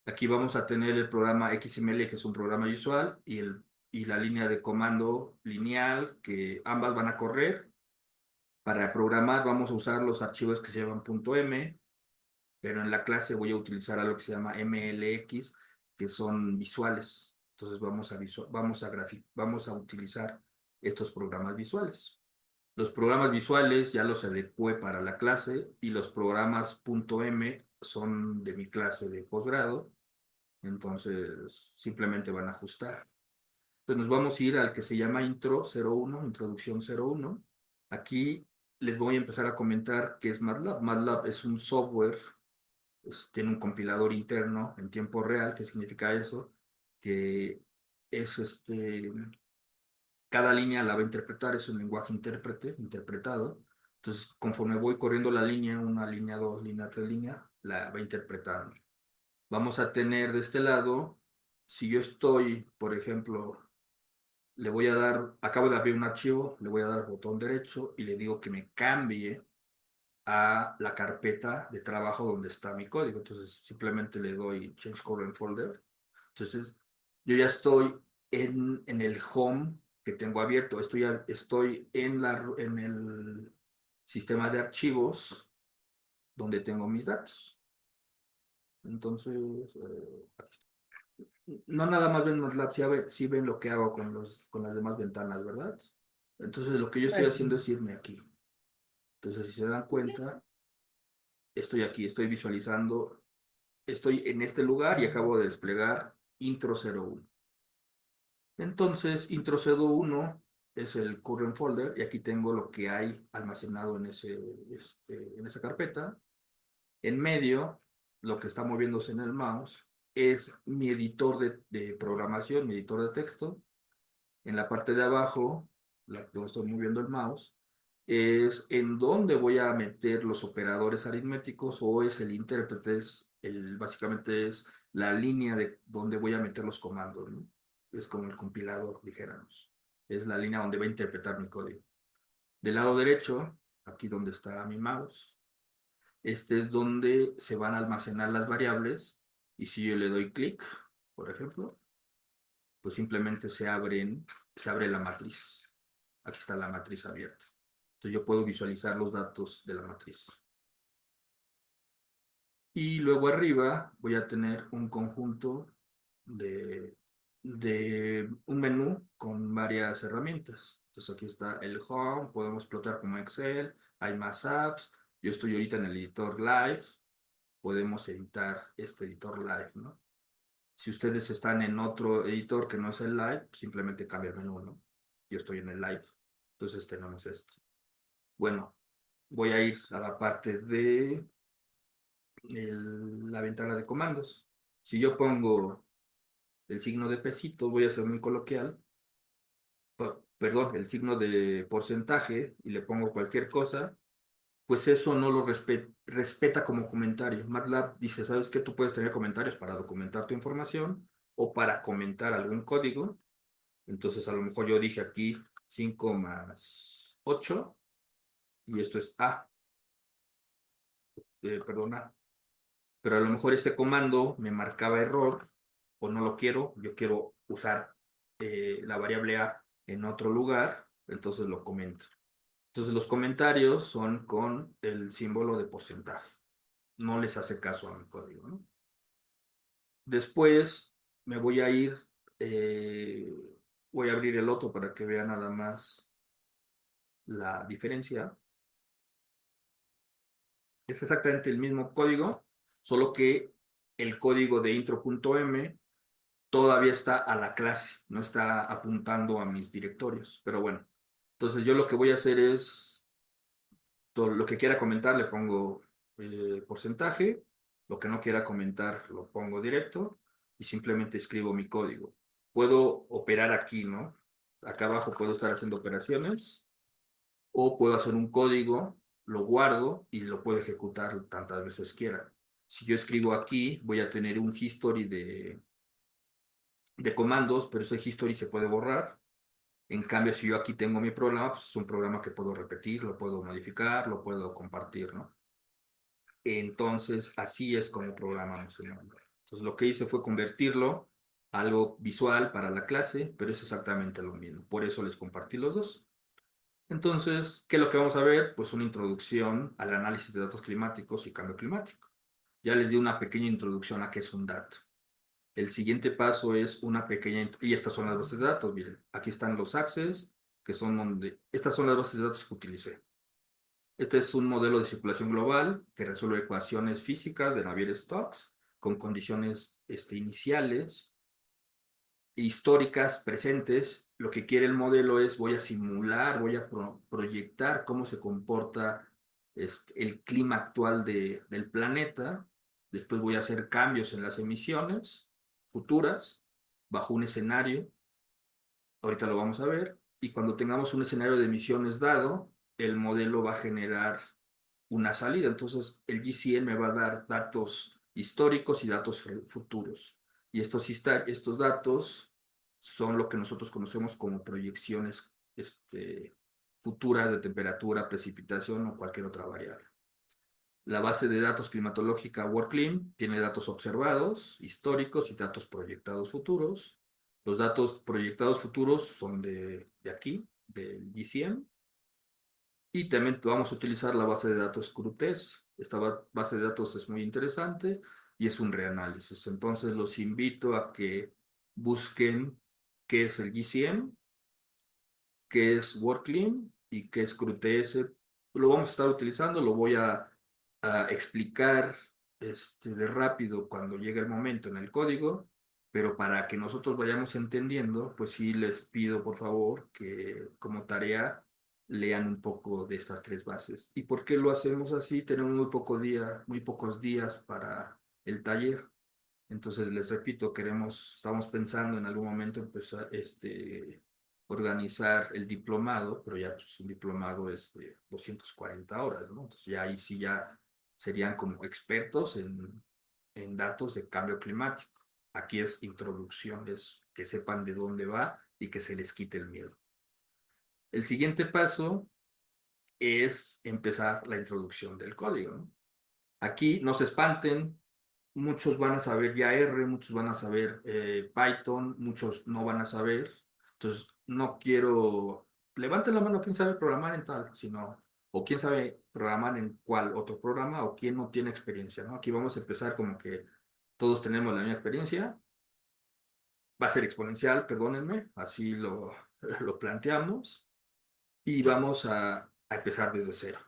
Aquí vamos a tener el programa XML, que es un programa visual, y la línea de comando lineal, que ambas van a correr. Para programar vamos a usar los archivos que se llaman .m, pero en la clase voy a utilizar algo que se llama MLX, que son visuales. Entonces vamos a utilizar estos programas visuales. Los programas visuales ya los adecué para la clase, y los programas .m son de mi clase de posgrado, entonces simplemente van a ajustar. Entonces nos vamos a ir al que se llama Intro 01, Introducción 01. Aquí les voy a empezar a comentar qué es MATLAB. MATLAB es un software, tiene un compilador interno en tiempo real. ¿Qué significa eso? Que es cada línea la va a interpretar, es un lenguaje interpretado. Entonces, conforme voy corriendo la línea, una línea, dos, línea, tres, línea, la va interpretando. Vamos a tener de este lado, si yo estoy, por ejemplo, le voy a dar, acabo de abrir un archivo, le voy a dar botón derecho y le digo que me cambie a la carpeta de trabajo donde está mi código. Entonces simplemente le doy Change Current Folder. Entonces yo ya estoy en el home que tengo abierto. Estoy en el sistema de archivos donde tengo mis datos. Entonces, no nada más ven MATLAB, sí ven lo que hago con las demás ventanas, ¿verdad? Entonces lo que yo estoy haciendo es irme aquí. Entonces, si se dan cuenta, estoy aquí, estoy visualizando, estoy en este lugar y acabo de desplegar Intro 01. Entonces, Intro 01 es el current folder, y aquí tengo lo que hay almacenado en esa carpeta. En medio, lo que está moviéndose en el mouse es mi editor de programación, mi editor de texto. En la parte de abajo, donde estoy moviendo el mouse, es en donde voy a meter los operadores aritméticos, o es el intérprete, básicamente es la línea de donde voy a meter los comandos, ¿no? Es como el compilador, dijéramos. Es la línea donde va a interpretar mi código. Del lado derecho, aquí donde está mi mouse, este es donde se van a almacenar las variables, y si yo le doy clic, por ejemplo, pues simplemente se abre la matriz. Aquí está la matriz abierta. Entonces yo puedo visualizar los datos de la matriz. Y luego arriba voy a tener un conjunto de un menú con varias herramientas. Entonces aquí está el Home, podemos explotar como Excel, hay más apps. Yo estoy ahorita en el editor Live, podemos editar este editor Live, ¿no? Si ustedes están en otro editor que no es el Live, simplemente cambia el menú, ¿no? Yo estoy en el Live, entonces tenemos esto. Bueno, voy a ir a la parte de la ventana de comandos. Si yo pongo el signo de pesito, voy a ser muy coloquial, perdón, el signo de porcentaje, y le pongo cualquier cosa, pues eso no lo respeta como comentario. MATLAB dice, ¿sabes qué? Tú puedes tener comentarios para documentar tu información o para comentar algún código. Entonces a lo mejor yo dije aquí 5 más 8, y esto es A, perdón, A. Pero a lo mejor ese comando me marcaba error, o no lo quiero, yo quiero usar la variable A en otro lugar, entonces lo comento. Entonces los comentarios son con el símbolo de porcentaje. No les hace caso a mi código, ¿no? Después me voy a ir, eh, voy a abrir el otro para que vean nada más la diferencia. Es exactamente el mismo código, solo que el código de intro.m todavía está a la clase, no está apuntando a mis directorios. Pero bueno, entonces yo lo que voy a hacer es, todo lo que quiera comentar le pongo porcentaje, lo que no quiera comentar lo pongo directo, y simplemente escribo mi código. Puedo operar aquí, ¿no? Acá abajo puedo estar haciendo operaciones, o puedo hacer un código, lo guardo y lo puedo ejecutar tantas veces quiera. Si yo escribo aquí, voy a tener un history de comandos, pero ese history se puede borrar. En cambio, si yo aquí tengo mi programa, pues es un programa que puedo repetir, lo puedo modificar, lo puedo compartir, ¿no? Entonces, así es como programamos en MATLAB. Entonces lo que hice fue convertirlo a algo visual para la clase, pero es exactamente lo mismo. Por eso les compartí los dos. Entonces, ¿qué es lo que vamos a ver? Pues una introducción al análisis de datos climáticos y cambio climático. Ya les di una pequeña introducción a qué es un dato. El siguiente paso es una pequeña, y estas son las bases de datos, miren, aquí están los access, que son estas son las bases de datos que utilicé. Este es un modelo de circulación global que resuelve ecuaciones físicas de Navier-Stokes con condiciones iniciales, históricas, presentes. Lo que quiere el modelo es, voy a simular, voy a proyectar cómo se comporta el clima actual del planeta. Después voy a hacer cambios en las emisiones futuras bajo un escenario. Ahorita lo vamos a ver. Y cuando tengamos un escenario de emisiones dado, el modelo va a generar una salida. Entonces, el GCN me va a dar datos históricos y datos futuros. Y estos datos son lo que nosotros conocemos como proyecciones futuras de temperatura, precipitación o cualquier otra variable. La base de datos climatológica WorldClim tiene datos observados, históricos y datos proyectados futuros. Los datos proyectados futuros son de aquí, del GCM. Y también vamos a utilizar la base de datos CRUTES. Esta base de datos es muy interesante y es un reanálisis. Entonces los invito a que busquen qué es el GCM, qué es WorldClim y qué es CRUTES. Lo vamos a estar utilizando, lo voy a explicar de rápido cuando llegue el momento en el código, pero para que nosotros vayamos entendiendo, pues sí les pido por favor que como tarea lean un poco de estas tres bases. ¿Y por qué lo hacemos así? Tenemos muy pocos días para el taller. Entonces les repito, estamos pensando en algún momento empezar organizar el diplomado, pero ya pues, un diplomado es de 240 horas, ¿no? Entonces ya ahí sí ya serían como expertos en datos de cambio climático. Aquí es introducción, es que sepan de dónde va y que se les quite el miedo. El siguiente paso es empezar la introducción del código, ¿no? Aquí no se espanten, muchos van a saber ya R, muchos van a saber Python, muchos no van a saber. Entonces, no quiero, levanten la mano quién sabe programar en tal, sino, o quién sabe programar en cuál otro programa, o quién no tiene experiencia, ¿no? Aquí vamos a empezar como que todos tenemos la misma experiencia. Va a ser exponencial, perdónenme, así lo planteamos. Y vamos a empezar desde cero.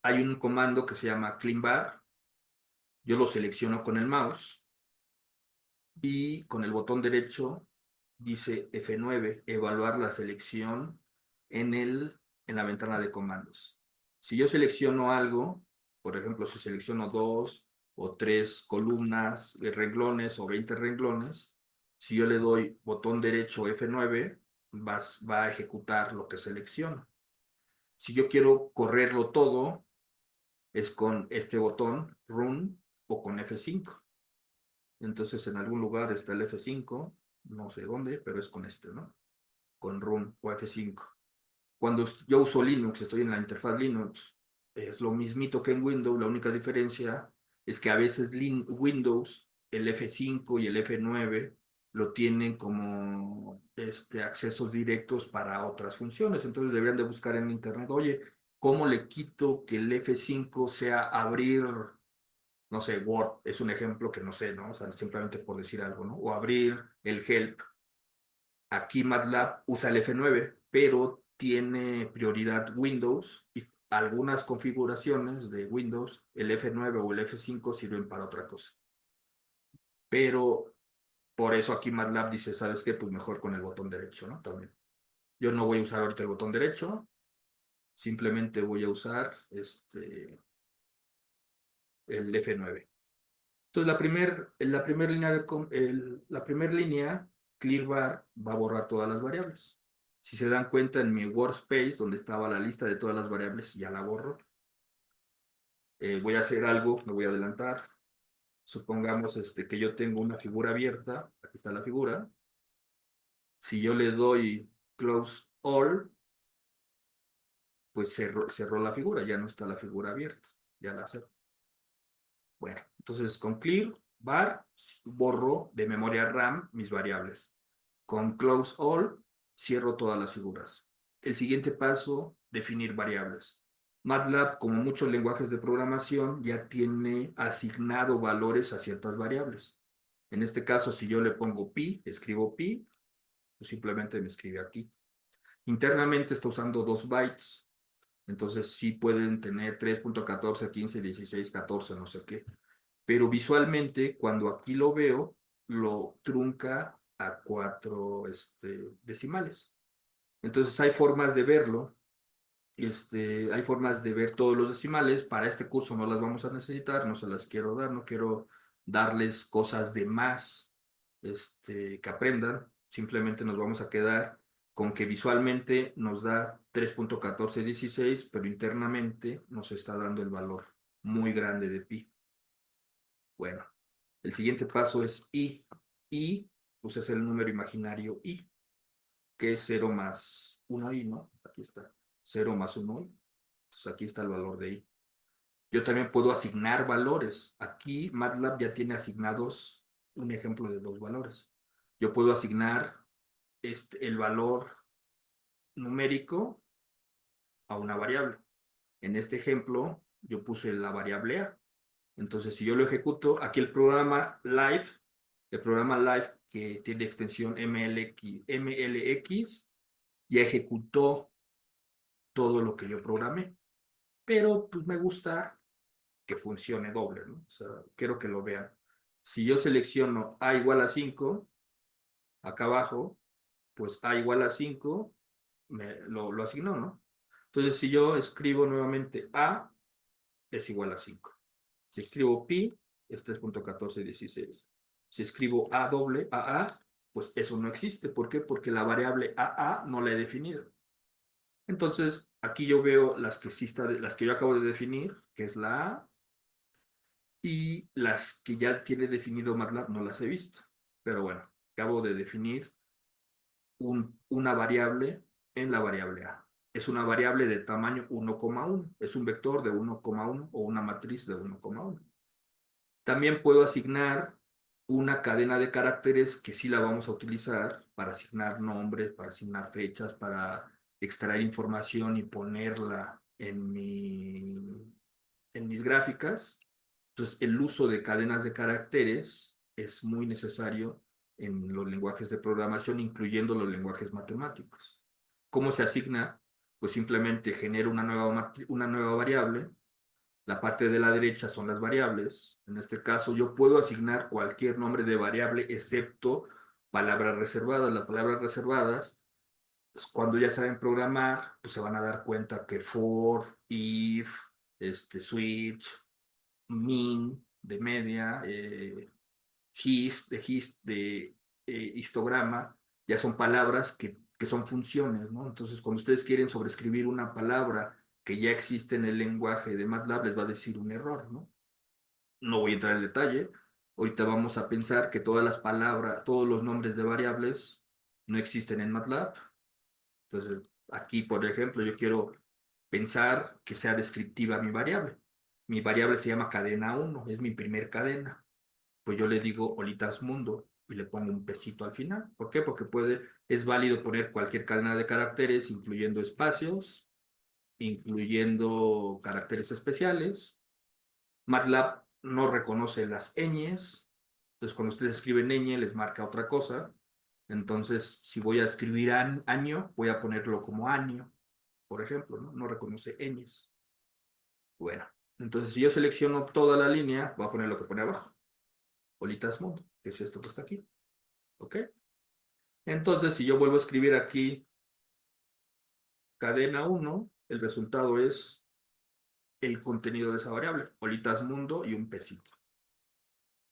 Hay un comando que se llama cleanbar. Yo lo selecciono con el mouse y con el botón derecho dice F9, evaluar la selección en la ventana de comandos. Si yo selecciono algo, por ejemplo, si selecciono 2 o 3 columnas de renglones o 20 renglones, si yo le doy botón derecho F9, va a ejecutar lo que selecciono. Si yo quiero correrlo todo, es con este botón, Run, o con F5. Entonces en algún lugar está el F5, no sé dónde, pero es con este, ¿no? Con Run o F5. Cuando yo uso Linux, estoy en la interfaz Linux, es lo mismito que en Windows, la única diferencia es que a veces Windows, el F5 y el F9 lo tienen como accesos directos para otras funciones. Entonces deberían de buscar en internet, oye, ¿cómo le quito que el F5 sea abrir, no sé, Word? Es un ejemplo que no sé, ¿no? O sea, simplemente por decir algo, ¿no? O abrir el help. Aquí MATLAB usa el F9, pero tiene prioridad Windows y algunas configuraciones de Windows, el F9 o el F5 sirven para otra cosa. Pero por eso aquí MATLAB dice, ¿sabes qué? Pues mejor con el botón derecho, ¿no? También. Yo no voy a usar ahorita el botón derecho, simplemente voy a usar el F9. Entonces la primera línea, clear bar, va a borrar todas las variables. Si se dan cuenta en mi workspace, donde estaba la lista de todas las variables, ya la borro. Voy a hacer algo, me voy a adelantar. Supongamos que yo tengo una figura abierta, aquí está la figura. Si yo le doy close all, pues cerró la figura, ya no está la figura abierta, ya la cerró. Bueno, entonces con clear var, borro de memoria RAM mis variables. Con close all, cierro todas las figuras. El siguiente paso, definir variables. MATLAB, como muchos lenguajes de programación, ya tiene asignado valores a ciertas variables. En este caso, si yo le pongo pi, escribo pi, pues simplemente me escribe aquí. Internamente está usando 2 bytes. Entonces sí pueden tener 3.14, 15, 16, 14, no sé qué. Pero visualmente, cuando aquí lo veo, lo trunca a 4 decimales. Entonces hay formas de verlo. Hay formas de ver todos los decimales. Para este curso no las vamos a necesitar, no se las quiero dar, no quiero darles cosas de más que aprendan. Simplemente nos vamos a quedar con que visualmente nos da 3.1416, pero internamente nos está dando el valor muy grande de pi. Bueno, el siguiente paso es i. I, pues es el número imaginario i, que es 0 más 1i, ¿no? Aquí está, 0 más 1i. Entonces aquí está el valor de i. Yo también puedo asignar valores. Aquí MATLAB ya tiene asignados un ejemplo de 2 valores. Yo puedo asignar el valor numérico a una variable. En este ejemplo, yo puse la variable a. Entonces, si yo lo ejecuto, aquí el programa live que tiene extensión MLX, ya ejecutó todo lo que yo programé. Pero pues me gusta que funcione doble, ¿no? O sea, quiero que lo vean. Si yo selecciono A igual a 5, acá abajo, pues A igual a 5, lo asignó, ¿no? Entonces, si yo escribo nuevamente A, es igual a 5. Si escribo pi, es 3.1416. Si escribo a doble, a, pues eso no existe. ¿Por qué? Porque la variable a no la he definido. Entonces, aquí yo veo las que sí las que yo acabo de definir, que es la a, y las que ya tiene definido MATLAB no las he visto. Pero bueno, acabo de definir una variable en la variable a. Es una variable de tamaño 1,1. Es un vector de 1,1 o una matriz de 1,1. También puedo asignar una cadena de caracteres que sí la vamos a utilizar para asignar nombres, para asignar fechas, para extraer información y ponerla en mis gráficas. Entonces, el uso de cadenas de caracteres es muy necesario en los lenguajes de programación, incluyendo los lenguajes matemáticos. ¿Cómo se asigna? Pues simplemente genero una nueva variable. La parte de la derecha son las variables. En este caso, yo puedo asignar cualquier nombre de variable excepto palabras reservadas. Las palabras reservadas, pues, cuando ya saben programar, pues se van a dar cuenta que for, if, switch, min, de media, histograma, ya son palabras que son funciones, ¿no? Entonces, cuando ustedes quieren sobreescribir una palabra que ya existe en el lenguaje de MATLAB, les va a decir un error, ¿no? No voy a entrar en detalle. Ahorita vamos a pensar que todas las palabras, todos los nombres de variables no existen en MATLAB. Entonces, aquí, por ejemplo, yo quiero pensar que sea descriptiva mi variable. Mi variable se llama cadena 1, es mi primer cadena. Pues yo le digo Olitas Mundo y le pongo un pesito al final. ¿Por qué? Porque es válido poner cualquier cadena de caracteres, incluyendo espacios, incluyendo caracteres especiales. MATLAB no reconoce las ñes. Entonces, cuando ustedes escriben ñ, les marca otra cosa. Entonces, si voy a escribir año, voy a ponerlo como año, por ejemplo, ¿no? No reconoce ñes. Bueno, entonces si yo selecciono toda la línea, voy a poner lo que pone abajo. Olitas Mundo, que es esto que está aquí. ¿Ok? Entonces, si yo vuelvo a escribir aquí cadena 1, el resultado es el contenido de esa variable, Olitas Mundo y un pesito.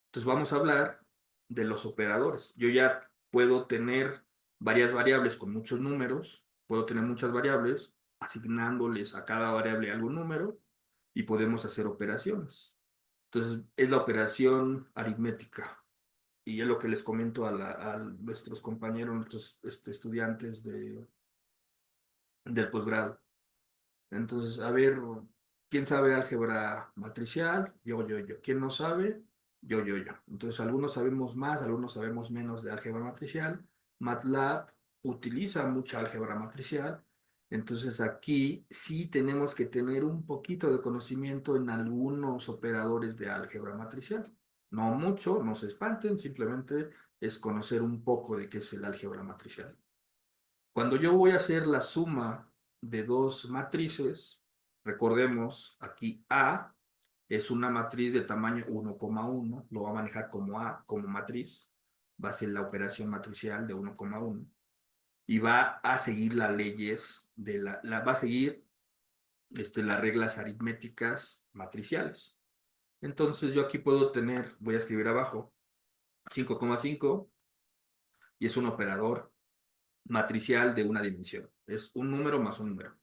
Entonces vamos a hablar de los operadores. Yo ya puedo tener varias variables con muchos números, puedo tener muchas variables asignándoles a cada variable algún número y podemos hacer operaciones. Entonces es la operación aritmética y es lo que les comento a nuestros compañeros, nuestros estudiantes del posgrado. Entonces, a ver, ¿quién sabe álgebra matricial? Yo. ¿Quién no sabe? yo. Entonces, algunos sabemos más, algunos sabemos menos de álgebra matricial. MATLAB utiliza mucha álgebra matricial. Entonces, aquí sí tenemos que tener un poquito de conocimiento en algunos operadores de álgebra matricial. No mucho, no se espanten, simplemente es conocer un poco de qué es el álgebra matricial. Cuando yo voy a hacer la suma de dos matrices, recordemos aquí A es una matriz de tamaño 1,1, lo va a manejar como A, como matriz, va a ser la operación matricial de 1,1 y va a seguir las leyes va a seguir las reglas aritméticas matriciales. Entonces yo aquí puedo tener, voy a escribir abajo, 5,5 y es un operador matricial de una dimensión. Es un número más un número.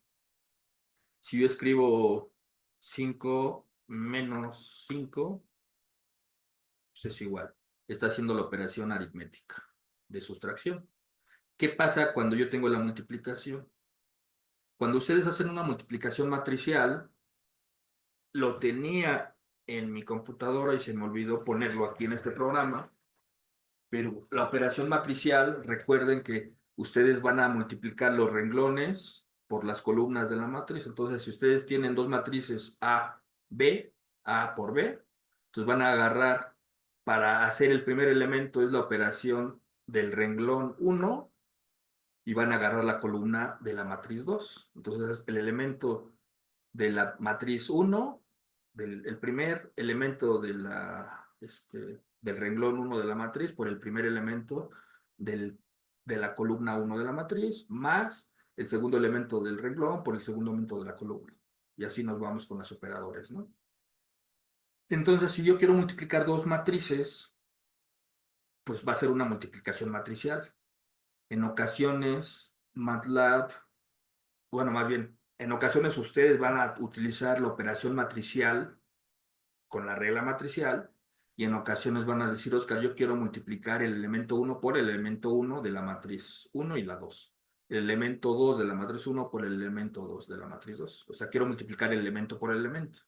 Si yo escribo 5 menos 5, pues es igual. Está haciendo la operación aritmética de sustracción. ¿Qué pasa cuando yo tengo la multiplicación? Cuando ustedes hacen una multiplicación matricial, lo tenía en mi computadora y se me olvidó ponerlo aquí en este programa, pero la operación matricial, recuerden que ustedes van a multiplicar los renglones por las columnas de la matriz. Entonces, si ustedes tienen dos matrices A, B, A por B, entonces van a agarrar, para hacer el primer elemento es la operación del renglón 1 y van a agarrar la columna de la matriz 2. Entonces, el elemento de la matriz 1, el primer elemento del renglón 1 de la matriz por el primer elemento de la columna 1 de la matriz, más el segundo elemento del renglón por el segundo elemento de la columna. Y así nos vamos con los operadores, ¿no? Entonces, si yo quiero multiplicar dos matrices, pues va a ser una multiplicación matricial. En ocasiones, MATLAB, bueno, más bien, en ocasiones ustedes van a utilizar la operación matricial con la regla matricial y en ocasiones van a decir, Oscar, yo quiero multiplicar el elemento 1 por el elemento 1 de la matriz 1 y la 2. El elemento 2 de la matriz 1 por el elemento 2 de la matriz 2. O sea, quiero multiplicar el elemento por el elemento.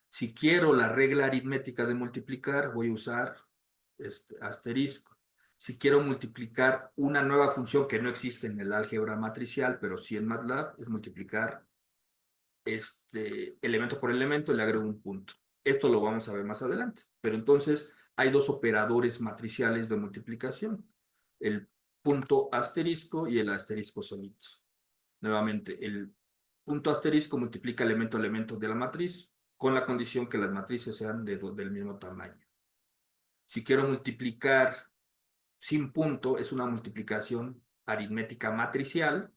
Si quiero la regla aritmética de multiplicar, voy a usar asterisco. Si quiero multiplicar una nueva función que no existe en el álgebra matricial, pero sí en MATLAB, es multiplicar elemento por elemento, le agrego un punto. Esto lo vamos a ver más adelante. Pero entonces hay dos operadores matriciales de multiplicación. El punto asterisco y el asterisco solito. Nuevamente, el punto asterisco multiplica elemento a elemento de la matriz con la condición que las matrices sean del mismo tamaño. Si quiero multiplicar sin punto, es una multiplicación aritmética matricial,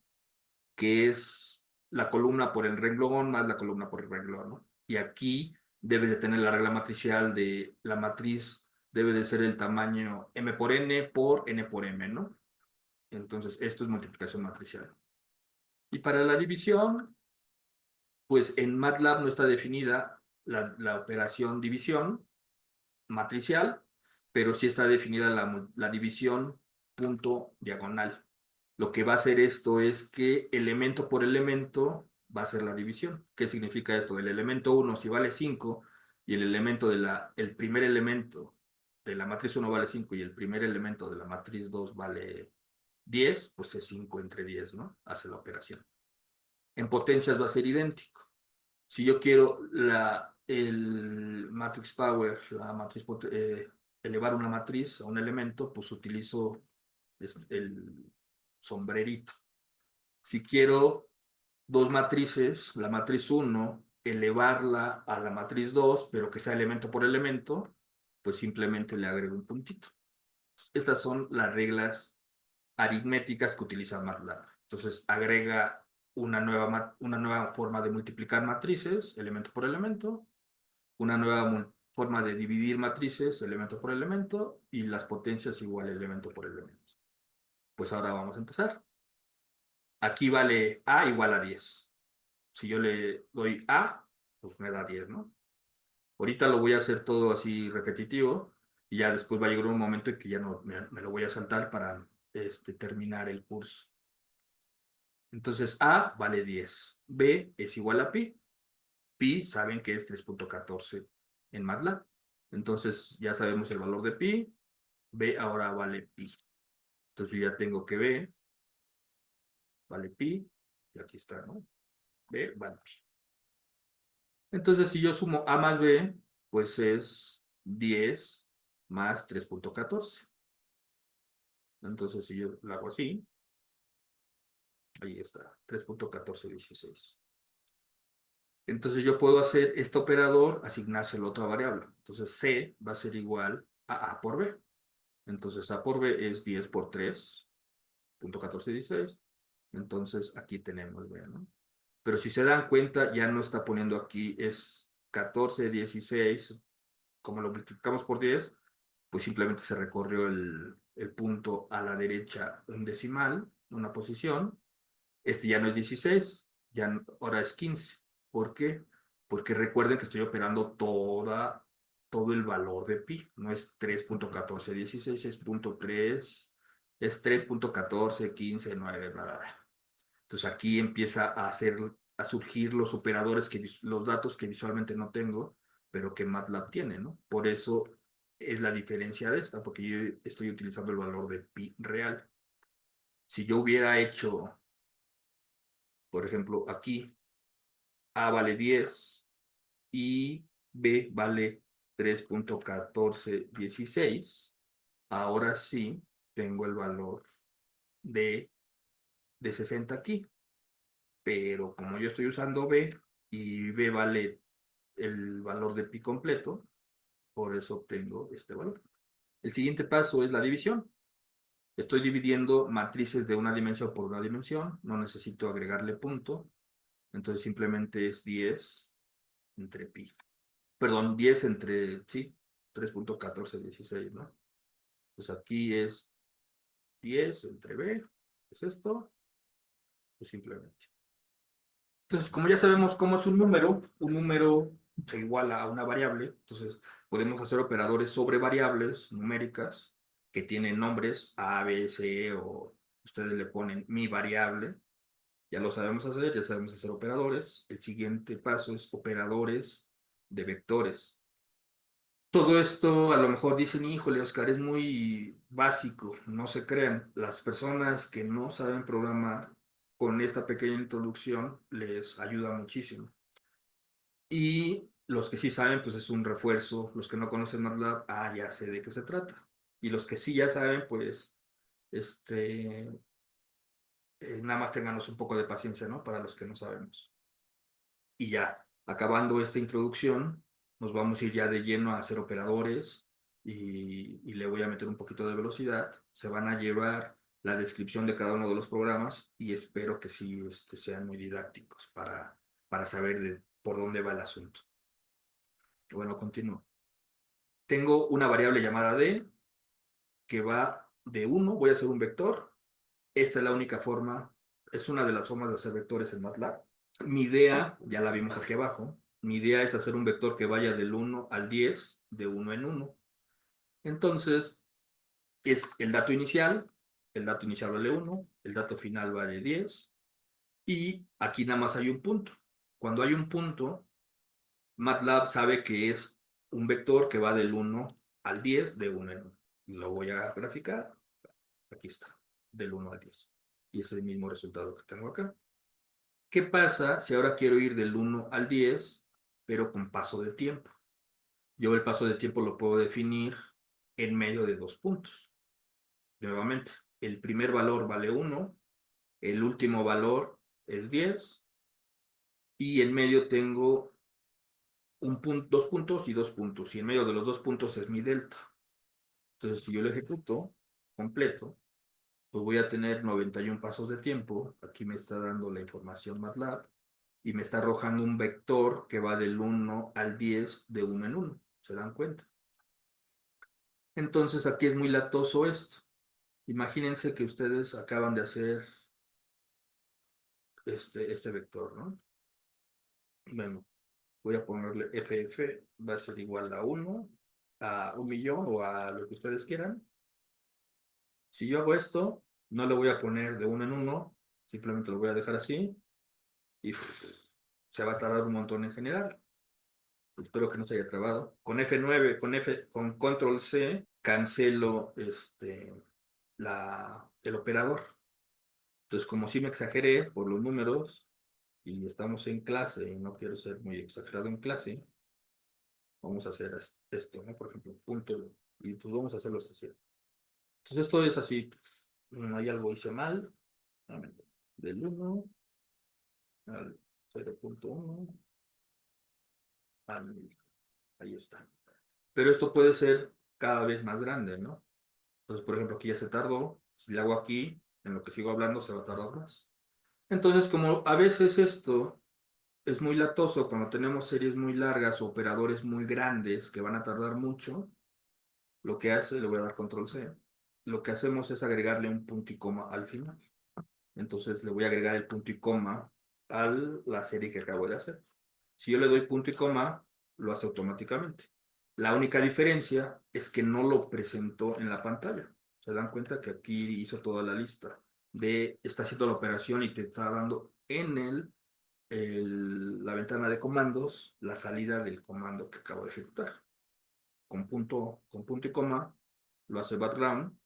que es la columna por el renglón más la columna por el renglón, ¿no? Y aquí debes de tener la regla matricial de la matriz, debe de ser el tamaño m por n por m, ¿no? Entonces, esto es multiplicación matricial. Y para la división, pues en MATLAB no está definida la operación división matricial, pero sí está definida la división punto diagonal. Lo que va a hacer esto es que elemento por elemento va a ser la división. ¿Qué significa esto? El elemento 1 si vale 5 y el primer elemento de la matriz 1 vale 5 y el primer elemento de la matriz 2 vale 10, pues es 5 entre 10, ¿no? Hace la operación. En potencias va a ser idéntico. Si yo quiero el matrix power, elevar una matriz a un elemento, pues utilizo el sombrerito. Si quiero dos matrices, la matriz 1, elevarla a la matriz 2, pero que sea elemento por elemento, pues simplemente le agrego un puntito. Estas son las reglas aritméticas que utiliza MATLAB. Entonces agrega una nueva forma de multiplicar matrices, elemento por elemento, una nueva forma de dividir matrices, elemento por elemento, y las potencias igual elemento por elemento. Pues ahora vamos a empezar. Aquí vale A igual a 10. Si yo le doy A, pues me da 10, ¿no? Ahorita lo voy a hacer todo así repetitivo y ya después va a llegar un momento en que ya no me lo voy a saltar para terminar el curso. Entonces A vale 10. B es igual a pi. Pi saben que es 3.14 en MATLAB. Entonces ya sabemos el valor de pi. B ahora vale pi. Entonces yo ya tengo que B vale pi. Y aquí está, ¿no? B vale pi. Entonces si yo sumo A más B, pues es 10 más 3.14. Entonces si yo lo hago así, ahí está, 3.1416. Entonces yo puedo hacer este operador, asignárselo a otra variable. Entonces C va a ser igual a A por B. Entonces A por B es 10 por 3.1416. Entonces aquí tenemos B, ¿no? Pero si se dan cuenta, ya no está poniendo aquí, es 1416. Como lo multiplicamos por 10, pues simplemente se recorrió el punto a la derecha un decimal, una posición. Este ya no es 16, ahora es 15. ¿Por qué? Porque recuerden que estoy operando todo el valor de pi. No es 3.1416, es 3, es 3.1415, 9, bla, bla, bla. Entonces aquí empieza a surgir los operadores, los datos que visualmente no tengo, pero que MATLAB tiene, ¿no? Por eso es la diferencia de esta, porque yo estoy utilizando el valor de pi real. Si yo hubiera hecho, por ejemplo, aquí, A vale 10 y B vale 3.1416, ahora sí tengo el valor de, de 60 aquí. Pero como yo estoy usando B y B vale el valor de pi completo, por eso obtengo este valor. El siguiente paso es la división. Estoy dividiendo matrices de una dimensión por una dimensión, no necesito agregarle punto, entonces simplemente es 10 entre pi. Perdón, 10 entre, sí, 3.1416, ¿no? Pues aquí es 10 entre b, es esto, pues simplemente. Entonces, como ya sabemos cómo es un número se iguala a una variable, entonces podemos hacer operadores sobre variables numéricas que tienen nombres A, B, C, o ustedes le ponen mi variable. Ya lo sabemos hacer, ya sabemos hacer operadores. El siguiente paso es operadores de vectores. Todo esto a lo mejor dicen, híjole, Oscar, es muy básico, no se crean. Las personas que no saben programar, con esta pequeña introducción les ayuda muchísimo. Y los que sí saben, pues es un refuerzo. Los que no conocen MATLAB, ya sé de qué se trata. Y los que sí ya saben, pues, nada más ténganos un poco de paciencia, ¿no? Para los que no sabemos. Y ya, acabando esta introducción, nos vamos a ir ya de lleno a hacer operadores y le voy a meter un poquito de velocidad. Se van a llevar la descripción de cada uno de los programas y espero que sí sean muy didácticos para saber por dónde va el asunto. Bueno, continúo. Tengo una variable llamada d que va de 1, voy a hacer un vector. Esta es la única forma, es una de las formas de hacer vectores en MATLAB. Mi idea, ya la vimos aquí abajo, mi idea es hacer un vector que vaya del 1 al 10, de 1 en 1. Entonces, es el dato inicial vale 1, el dato final vale 10, y aquí nada más hay un punto. Cuando hay un punto, MATLAB sabe que es un vector que va del 1 al 10, de 1 en 1. Lo voy a graficar, aquí está, del 1 al 10. Y es el mismo resultado que tengo acá. ¿Qué pasa si ahora quiero ir del 1 al 10, pero con paso de tiempo? Yo el paso de tiempo lo puedo definir en medio de dos puntos. Nuevamente, el primer valor vale 1, el último valor es 10, y en medio tengo dos puntos y dos puntos, y en medio de los dos puntos es mi delta. Entonces, si yo lo ejecuto completo, pues voy a tener 91 pasos de tiempo. Aquí me está dando la información MATLAB y me está arrojando un vector que va del 1 al 10 de 1 en 1. ¿Se dan cuenta? Entonces aquí es muy latoso esto. Imagínense que ustedes acaban de hacer este vector, ¿no? Bueno, voy a ponerle FF, va a ser igual a 1, a 1.000.000 o a lo que ustedes quieran. Si yo hago esto, no le voy a poner de 1 en 1, simplemente lo voy a dejar así y se va a tardar un montón en generar. Espero que no se haya trabado. Con F9, con Control C, cancelo el operador. Entonces, como si me exageré por los números y estamos en clase y no quiero ser muy exagerado en clase, vamos a hacer esto, ¿no? Por ejemplo, punto, y pues vamos a hacerlo así. Entonces, esto es así. Hay algo hice mal. Nuevamente, del 1 al 0.1 al... Ahí está. Pero esto puede ser cada vez más grande, ¿no? Entonces, por ejemplo, aquí ya se tardó. Si le hago aquí, en lo que sigo hablando, se va a tardar más. Entonces, como a veces esto es muy latoso, cuando tenemos series muy largas o operadores muy grandes que van a tardar mucho, lo que hace, le voy a dar control C, lo que hacemos es agregarle un punto y coma al final. Entonces le voy a agregar el punto y coma a la serie que acabo de hacer. Si yo le doy punto y coma, lo hace automáticamente. La única diferencia es que no lo presentó en la pantalla. Se dan cuenta que aquí hizo toda la lista está haciendo la operación y te está dando en la ventana de comandos la salida del comando que acabo de ejecutar. Con punto y coma lo hace background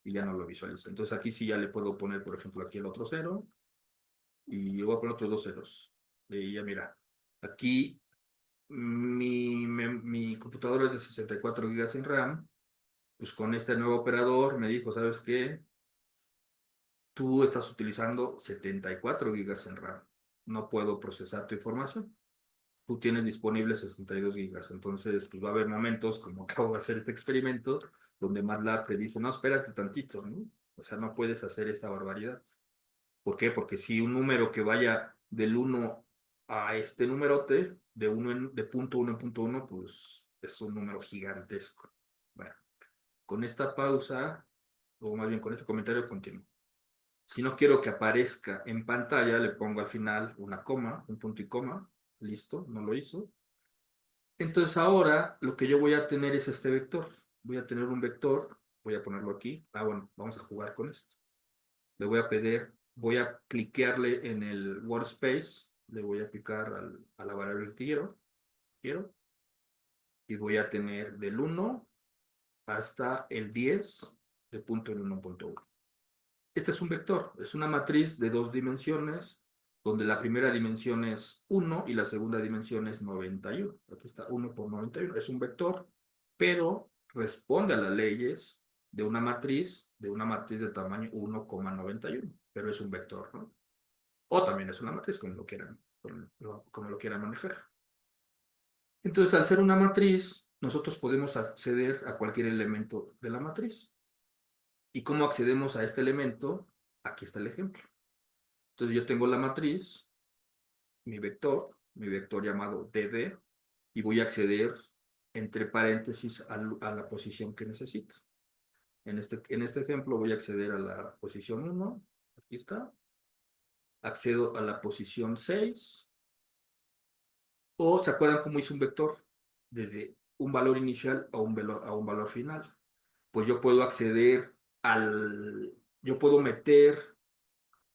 y ya no lo visualiza. Entonces aquí sí ya le puedo poner, por ejemplo, aquí el otro cero y voy a poner otros 2 ceros. Y ya mira, aquí mi computadora es de 64 gigas en RAM, pues con este nuevo operador me dijo, ¿sabes qué? Tú estás utilizando 74 gigas en RAM. No puedo procesar tu información. Tú tienes disponible 62 gigas. Entonces, pues va a haber momentos, como acabo de hacer este experimento, donde MATLAB te dice, no, espérate tantito, ¿no? O sea, no puedes hacer esta barbaridad. ¿Por qué? Porque si un número que vaya del 1 a este numerote, de punto 1 en punto 1, pues es un número gigantesco. Bueno, con esta pausa, o más bien con este comentario continuo. Si no quiero que aparezca en pantalla, le pongo al final una coma, un punto y coma. Listo, no lo hizo. Entonces ahora lo que yo voy a tener es este vector. Voy a tener un vector, voy a ponerlo aquí. Bueno, vamos a jugar con esto. Le voy a pedir, voy a cliquearle en el workspace, le voy a picar a la variable que quiero, y voy a tener del 1 hasta el 10 de punto en 1.1. Este es un vector, es una matriz de 2 dimensiones, donde la primera dimensión es 1 y la segunda dimensión es 91. Aquí está 1 por 91. Es un vector, pero responde a las leyes de una matriz de tamaño 1,91, pero es un vector, ¿no? O también es una matriz, como lo quieran manejar. Entonces, al ser una matriz, nosotros podemos acceder a cualquier elemento de la matriz. ¿Y cómo accedemos a este elemento? Aquí está el ejemplo. Entonces yo tengo la matriz, mi vector llamado DD, y voy a acceder entre paréntesis a la posición que necesito. En este ejemplo voy a acceder a la posición 1, aquí está. Accedo a la posición 6, o ¿se acuerdan cómo hice un vector? Desde un valor inicial a un valor final. Pues yo puedo yo puedo meter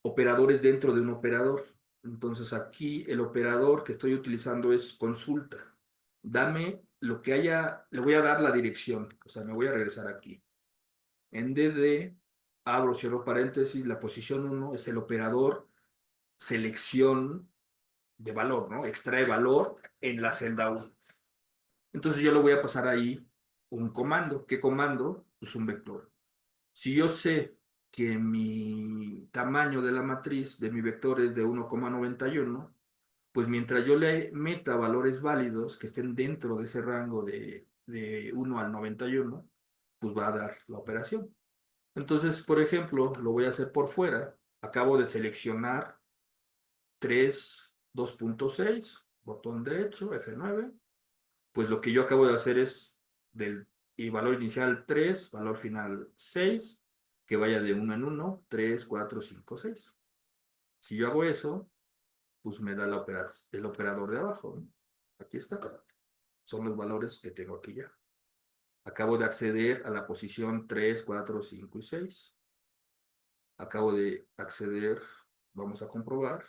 operadores dentro de un operador. Entonces aquí el operador que estoy utilizando es consulta. Dame lo que haya, le voy a dar la dirección, o sea, me voy a regresar aquí. En DD, abro, cierro paréntesis, la posición 1 es el operador selección de valor, ¿no? Extrae valor en la celda 1. Entonces yo le voy a pasar ahí un comando. ¿Qué comando? Pues un vector. Si yo sé que mi tamaño de la matriz de mi vector es de 1,91, pues mientras yo le meta valores válidos que estén dentro de ese rango de 1 al 91, pues va a dar la operación. Entonces, por ejemplo, lo voy a hacer por fuera. Acabo de seleccionar 2.6, botón derecho, F9. Pues lo que yo acabo de hacer es y valor inicial 3, valor final 6, que vaya de 1 en 1, 3, 4, 5, 6. Si yo hago eso, pues me da el operador de abajo, ¿no? Aquí está. Son los valores que tengo aquí ya. Acabo de acceder a la posición 3, 4, 5 y 6. Acabo de acceder, vamos a comprobar,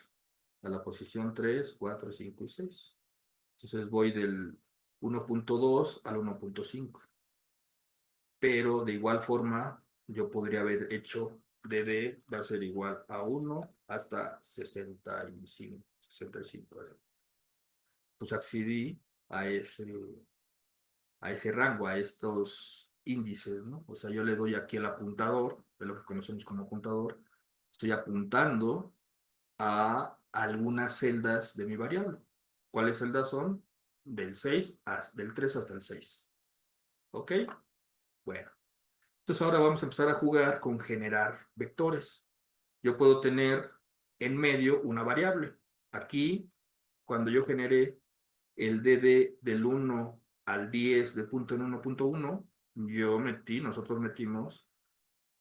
a la posición 3, 4, 5 y 6. Entonces voy del 1.2 al 1.5. Pero de igual forma, yo podría haber hecho DD va a ser igual a 1 hasta 65. Pues accedí a ese rango, a estos índices, ¿no? O sea, yo le doy aquí el apuntador, de lo que conocemos como apuntador, estoy apuntando a algunas celdas de mi variable. ¿Cuáles celdas son? Del 3 hasta el 6. ¿Ok? Bueno. Entonces ahora vamos a empezar a jugar con generar vectores. Yo puedo tener en medio una variable. Aquí, cuando yo generé el DD del 1 al 10 de punto en 1.1, nosotros metimos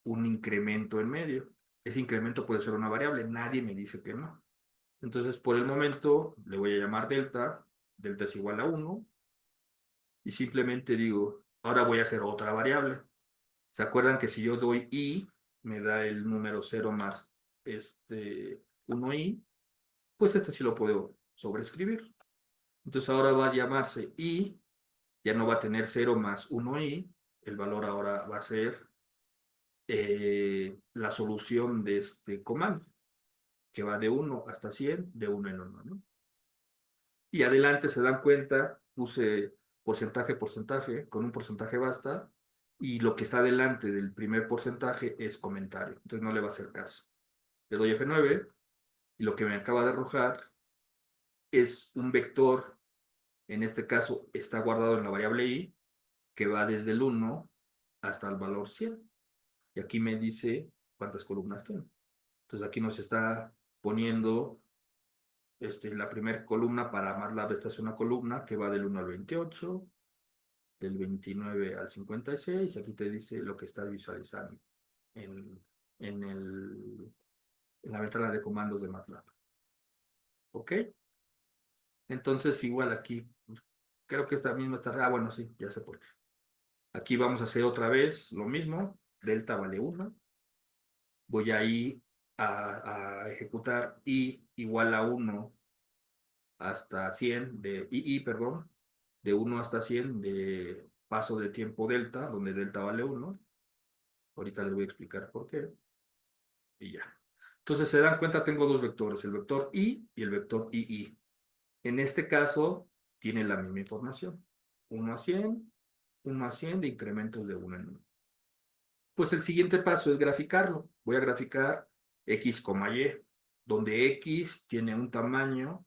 un incremento en medio. Ese incremento puede ser una variable, nadie me dice que no. Entonces, por el momento, le voy a llamar delta, delta es igual a 1, y simplemente digo, ahora voy a hacer otra variable. ¿Se acuerdan que si yo doy i, me da el número 0 más 1i? Pues este sí lo puedo sobreescribir. Entonces ahora va a llamarse i, ya no va a tener 0 más 1i, el valor ahora va a ser la solución de este comando, que va de 1 hasta 100, de 1 en 1, ¿no? Y adelante se dan cuenta, puse porcentaje, con un porcentaje basta, y lo que está delante del primer porcentaje es comentario, entonces no le va a hacer caso. Le doy F9 y lo que me acaba de arrojar es un vector, en este caso está guardado en la variable i, que va desde el 1 hasta el valor 100. Y aquí me dice cuántas columnas tiene. Entonces aquí nos está poniendo la primera columna para MATLAB. Esta es una columna que va del 1 al 28, del 29 al 56. Aquí te dice lo que estás visualizando en, en, el, en la ventana de comandos de MATLAB. ¿Ok? Entonces, igual aquí, creo que esta misma está. Ah, bueno, sí, ya sé por qué. Aquí vamos a hacer otra vez lo mismo. Delta vale 1. Voy a ir a ejecutar i igual a 1 hasta 100 perdón, de 1 hasta 100 de paso de tiempo delta, donde delta vale 1. Ahorita les voy a explicar por qué. Y ya. Entonces, se dan cuenta, tengo dos vectores, el vector i y el vector ii. En este caso, tiene la misma información. 1 a 100, 1 a 100 de incrementos de 1 en 1. Pues el siguiente paso es graficarlo. Voy a graficar x, y, donde x tiene un tamaño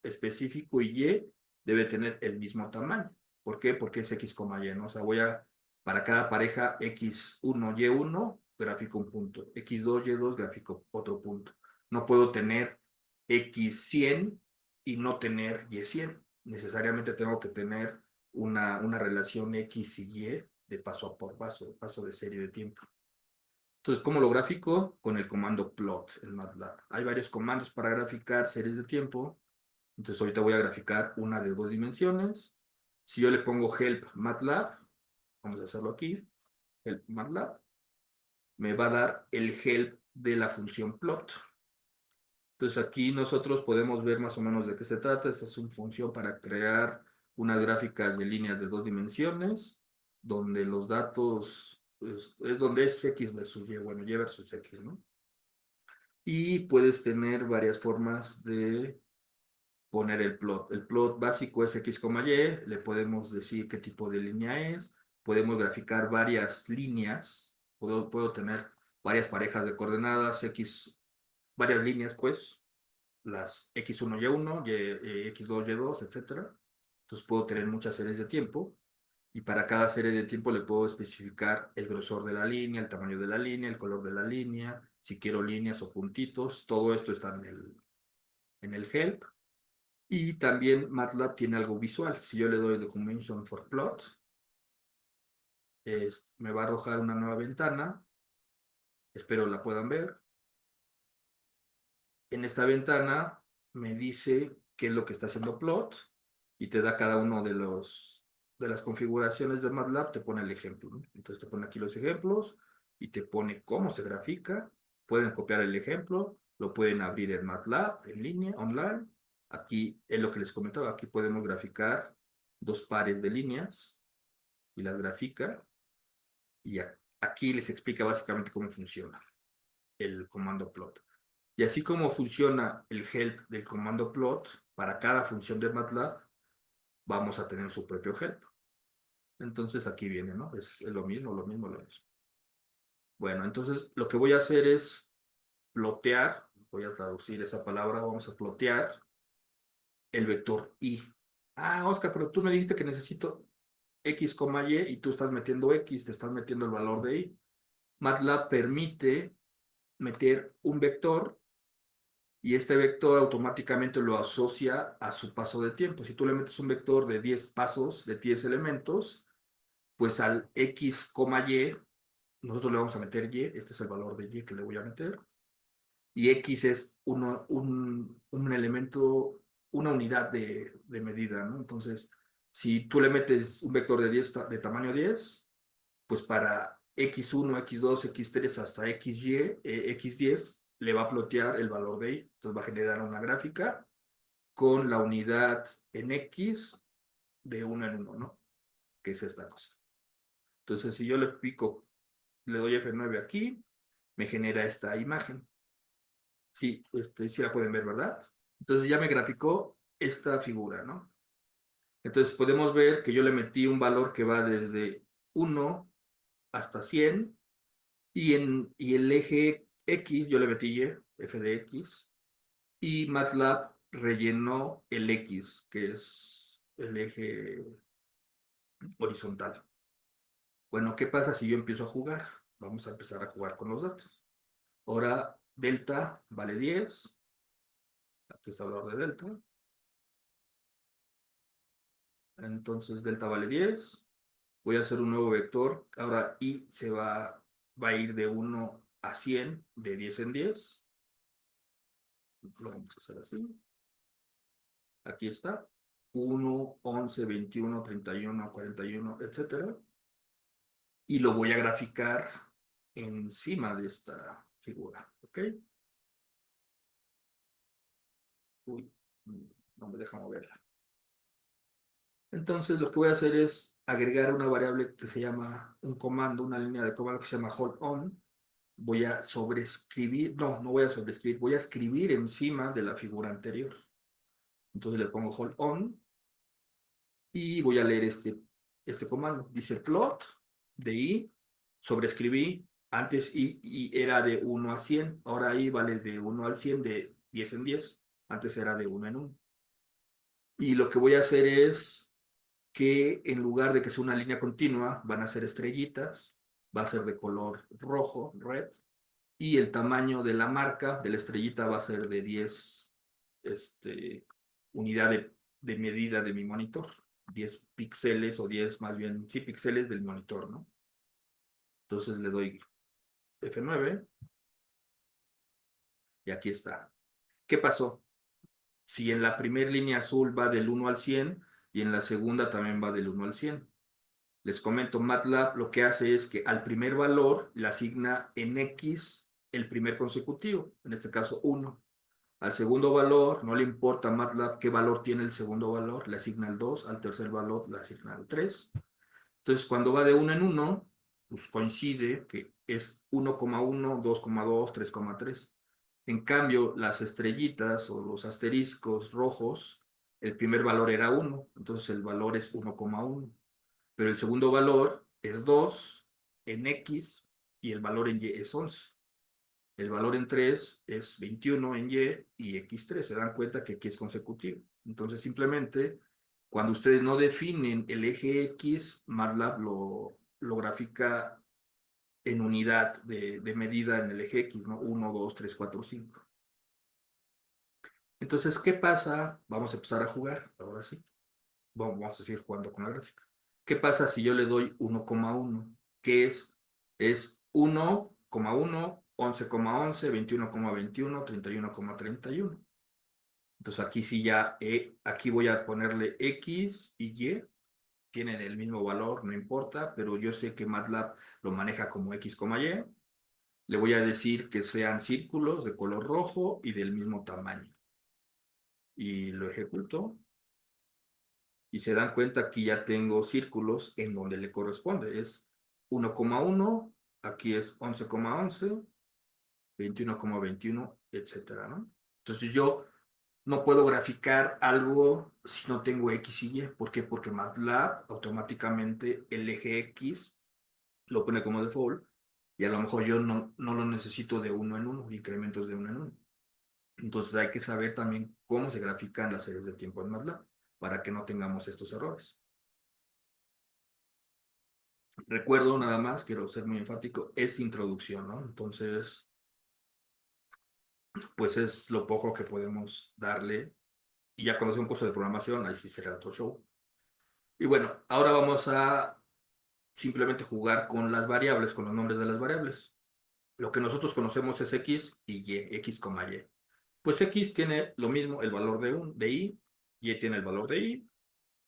específico y y debe tener el mismo tamaño. ¿Por qué? Porque es x, y, ¿no? O sea, para cada pareja x1, y1, gráfico un punto. x2, y2, gráfico otro punto. No puedo tener x100 y no tener y100. Necesariamente tengo que tener una relación x y de paso por paso de serie de tiempo. Entonces, ¿cómo lo grafico? Con el comando plot en MATLAB. Hay varios comandos para graficar series de tiempo. Entonces, ahorita voy a graficar una de 2 dimensiones. Si yo le pongo help MATLAB, vamos a hacerlo aquí, help MATLAB, me va a dar el help de la función plot. Entonces, aquí nosotros podemos ver más o menos de qué se trata. Esta es una función para crear unas gráficas de líneas de 2 dimensiones, donde los datos es donde es X versus Y, bueno, Y versus X, ¿no? Y puedes tener varias formas de poner el plot. El plot básico es X, Y, le podemos decir qué tipo de línea es, podemos graficar varias líneas, puedo tener varias parejas de coordenadas, varias líneas, pues, las X1, Y1, X2, Y2, etcétera. Entonces puedo tener muchas series de tiempo. Y para cada serie de tiempo le puedo especificar el grosor de la línea, el tamaño de la línea, el color de la línea, si quiero líneas o puntitos. Todo esto está en el help. Y también MATLAB tiene algo visual. Si yo le doy Documentation for Plot, me va a arrojar una nueva ventana. Espero la puedan ver. En esta ventana me dice qué es lo que está haciendo Plot y te da cada uno de las configuraciones de MATLAB, te pone el ejemplo, ¿no? Entonces te pone aquí los ejemplos y te pone cómo se grafica. Pueden copiar el ejemplo, lo pueden abrir en MATLAB, en línea, online. Aquí es lo que les comentaba, aquí podemos graficar dos pares de líneas y las grafica. Y aquí les explica básicamente cómo funciona el comando plot. Y así como funciona el help del comando plot, para cada función de MATLAB vamos a tener su propio help. Entonces aquí viene, ¿no? Es lo mismo, lo mismo, lo mismo. Bueno, entonces lo que voy a hacer es plotear, voy a traducir esa palabra, vamos a plotear el vector y. Ah, Oscar, pero tú me dijiste que necesito x, y y tú estás metiendo x, te estás metiendo el valor de y. MATLAB permite meter un vector y este vector automáticamente lo asocia a su paso de tiempo. Si tú le metes un vector de 10 pasos, de 10 elementos, pues al x, y, nosotros le vamos a meter y, este es el valor de y que le voy a meter, y x es un elemento, una unidad de medida, ¿no? Entonces, si tú le metes un vector de 10 de tamaño 10, pues para x1, x2, x3 hasta xy, x10, le va a plotear el valor de y. Entonces va a generar una gráfica con la unidad en x de uno en uno, ¿no? Que es esta cosa. Entonces, si yo le pico, le doy F9 aquí, me genera esta imagen. Sí, sí la pueden ver, ¿verdad? Entonces ya me graficó esta figura, ¿no? Entonces podemos ver que yo le metí un valor que va desde 1 hasta 100 y el eje X yo le metí Y, f de X, y MATLAB rellenó el X, que es el eje horizontal. Bueno, ¿qué pasa si yo empiezo a jugar? Vamos a empezar a jugar con los datos. Ahora delta vale 10. Aquí está el valor de delta. Entonces delta vale 10. Voy a hacer un nuevo vector. Ahora y va a ir de 1 a 100, de 10 en 10. Lo vamos a hacer así. Aquí está. 1, 11, 21, 31, 41, etcétera. Y lo voy a graficar encima de esta figura. ¿Ok? Uy, no me deja moverla. Entonces lo que voy a hacer es agregar una variable que se llama un comando, una línea de comando que se llama hold on. Voy a sobreescribir, no voy a sobreescribir, voy a escribir encima de la figura anterior. Entonces le pongo hold on y voy a leer este comando. Dice plot de i, sobreescribí, antes y era de 1 a 100, ahora i vale de 1 al 100, de 10 en 10, antes era de 1 en 1. Y lo que voy a hacer es que en lugar de que sea una línea continua, van a ser estrellitas, va a ser de color rojo, red, y el tamaño de la marca de la estrellita va a ser de 10 unidad de medida de mi monitor, 10 píxeles o 10 más bien, sí, píxeles del monitor, ¿no? Entonces le doy F9 y aquí está. ¿Qué pasó? Si en la primera línea azul va del 1 al 100 y en la segunda también va del 1 al 100. Les comento, MATLAB lo que hace es que al primer valor le asigna en X el primer consecutivo, en este caso 1. Al segundo valor, no le importa a MATLAB qué valor tiene el segundo valor, le asigna el 2, al tercer valor le asigna el 3. Entonces, cuando va de 1 en 1, pues coincide que es 1,1, 2,2, 3,3. En cambio, las estrellitas o los asteriscos rojos, el primer valor era 1, entonces el valor es 1,1. Pero el segundo valor es 2 en X y el valor en Y es 11. El valor en 3 es 21 en y x3. Se dan cuenta que aquí es consecutivo. Entonces, simplemente, cuando ustedes no definen el eje X, MATLAB lo grafica en unidad de medida en el eje X, ¿no? 1, 2, 3, 4, 5. Entonces, ¿qué pasa? Vamos a empezar a jugar, ahora sí. Vamos a seguir jugando con la gráfica. ¿Qué pasa si yo le doy 1,1? ¿Qué es? Es 1,1, 11,11, 21,21, 31,31. Entonces aquí sí ya, aquí voy a ponerle X y Y. Tienen el mismo valor, no importa, pero yo sé que MATLAB lo maneja como X, Y. Le voy a decir que sean círculos de color rojo y del mismo tamaño. Y lo ejecuto. Y se dan cuenta, aquí ya tengo círculos en donde le corresponde. Es 1,1, aquí es 11,11, 21,21, etcétera, ¿no? Entonces yo no puedo graficar algo si no tengo X y Y. ¿Por qué? Porque MATLAB automáticamente el eje X lo pone como default y a lo mejor yo no lo necesito de uno en uno, incrementos de uno en uno. Entonces hay que saber también cómo se grafican las series de tiempo en MATLAB para que no tengamos estos errores. Recuerdo nada más, quiero ser muy enfático, es introducción, ¿no? Entonces, pues es lo poco que podemos darle. Y ya cuando sea un curso de programación, ahí sí será otro show. Y bueno, ahora vamos a simplemente jugar con las variables, con los nombres de las variables. Lo que nosotros conocemos es X y Y, X, Y. Pues X tiene lo mismo, el valor de Y tiene el valor de Y,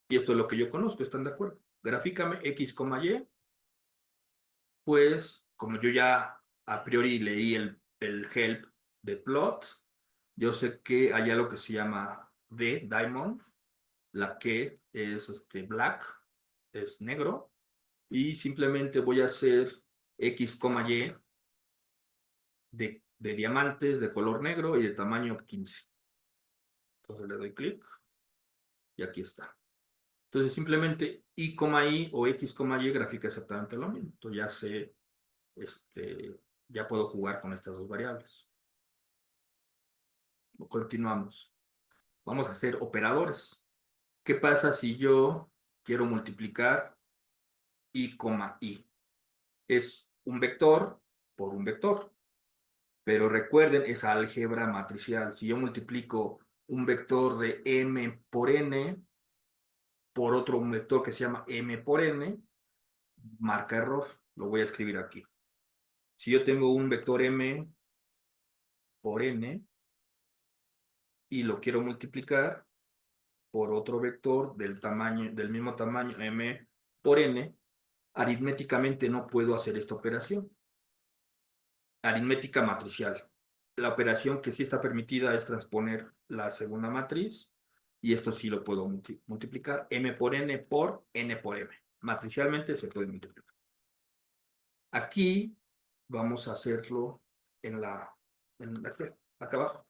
y esto es lo que yo conozco, ¿están de acuerdo? Grafícame X, Y, pues como yo ya a priori leí el help de plot, yo sé que hay algo que se llama diamond, la que es black, es negro, y simplemente voy a hacer X, Y de diamantes de color negro y de tamaño 15. Entonces le doy clic y aquí está. Entonces simplemente Y, Y o X, Y grafica exactamente lo mismo. Entonces ya sé, ya puedo jugar con estas dos variables. Continuamos. Vamos a hacer operadores. ¿Qué pasa si yo quiero multiplicar Y, Y? Es un vector por un vector. Pero recuerden, es álgebra matricial. Si yo multiplico un vector de m por n por otro vector que se llama m por n, marca error. Lo voy a escribir aquí. Si yo tengo un vector m por n y lo quiero multiplicar por otro vector del mismo tamaño m por n, aritméticamente no puedo hacer esta operación. Aritmética matricial. La operación que sí está permitida es transponer la segunda matriz y esto sí lo puedo multiplicar m por n por n por m. Matricialmente se puede multiplicar. Aquí vamos a hacerlo acá abajo.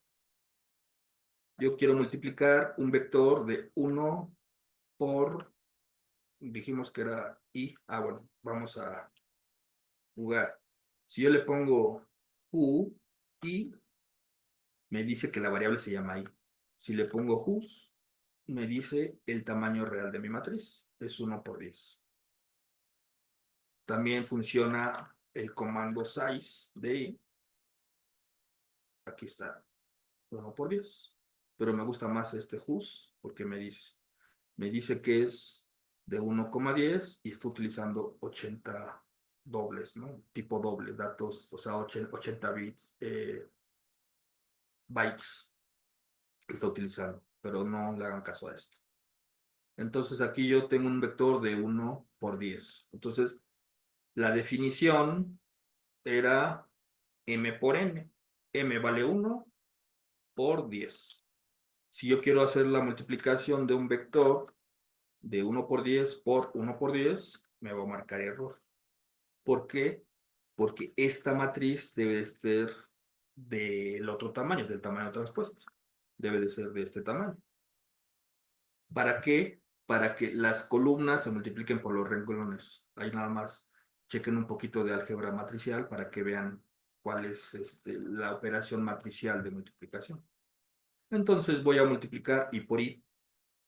Yo quiero multiplicar un vector de 1 por, dijimos que era y, bueno, vamos a jugar. Si yo le pongo u y me dice que la variable se llama i. Si le pongo whos, me dice el tamaño real de mi matriz. Es 1 por 10. También funciona el comando size de i. Aquí está, 1 por 10. Pero me gusta más este whos porque me dice que es de 1,10 y está utilizando 80 dobles, ¿no? Tipo doble, datos, o sea, 80 bits, bytes que está utilizando, pero no le hagan caso a esto. Entonces aquí yo tengo un vector de 1 por 10. Entonces la definición era m por n. M vale 1 por 10. Si yo quiero hacer la multiplicación de un vector de 1 por 10 por 1 por 10, me va a marcar error. ¿Por qué? Porque esta matriz debe de ser del otro tamaño, del tamaño transpuesto. Debe de ser de este tamaño. ¿Para qué? Para que las columnas se multipliquen por los renglones. Ahí nada más chequen un poquito de álgebra matricial para que vean cuál es la operación matricial de multiplicación. Entonces voy a multiplicar i por i,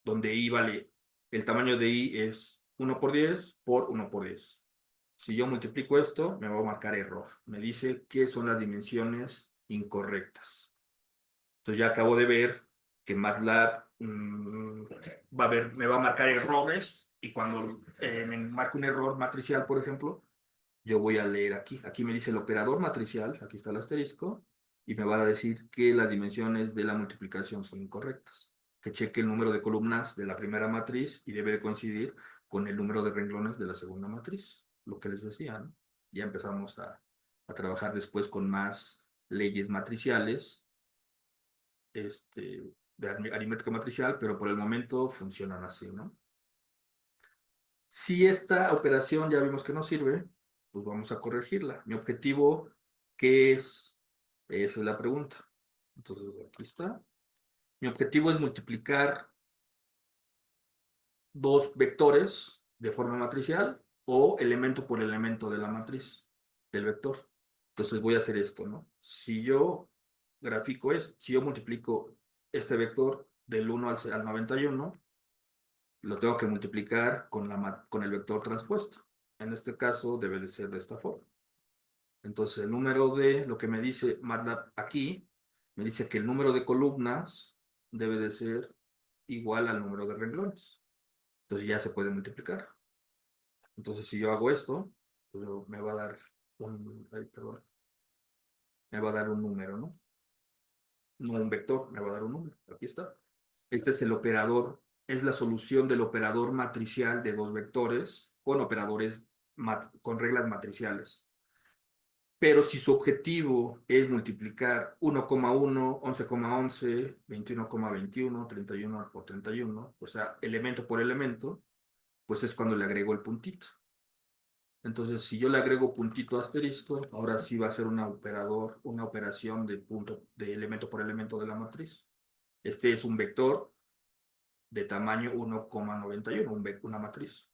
donde i vale, el tamaño de i es 1 por 10 por 1 por 10. Si yo multiplico esto, me va a marcar error. Me dice que son las dimensiones incorrectas. Entonces ya acabo de ver que MATLAB me va a marcar errores y cuando me marca un error matricial, por ejemplo, yo voy a leer aquí. Aquí me dice el operador matricial, aquí está el asterisco, y me va a decir que las dimensiones de la multiplicación son incorrectas. Que cheque el número de columnas de la primera matriz y debe de coincidir con el número de renglones de la segunda matriz. Lo que les decía, ¿no? Ya empezamos a trabajar después con más leyes matriciales de aritmética matricial, pero por el momento funcionan así, ¿no? Si esta operación ya vimos que no sirve, pues vamos a corregirla. Mi objetivo, ¿qué es? Esa es la pregunta. Entonces, aquí está. Mi objetivo es multiplicar dos vectores de forma matricial o elemento por elemento de la matriz del vector. Entonces voy a hacer esto, ¿no? Si yo grafico esto, si yo multiplico este vector del 1 al 91, lo tengo que multiplicar con el vector transpuesto. En este caso debe de ser de esta forma. Entonces el número de, lo que me dice MATLAB aquí, me dice que el número de columnas debe de ser igual al número de renglones. Entonces ya se puede multiplicar. Entonces si yo hago esto, pues me va a dar perdón, me va a dar un número, ¿no? No un vector, me va a dar un número. Aquí está. Este es el operador, es la solución del operador matricial de dos vectores con operadores con reglas matriciales. Pero si su objetivo es multiplicar 1,1, 11,11, 21,21, 31 por 31, o sea, elemento por elemento, pues es cuando le agrego el puntito. Entonces, si yo le agrego puntito asterisco, ahora sí va a ser una operación de punto, de elemento por elemento de la matriz. Este es un vector de tamaño 1,91, una matriz.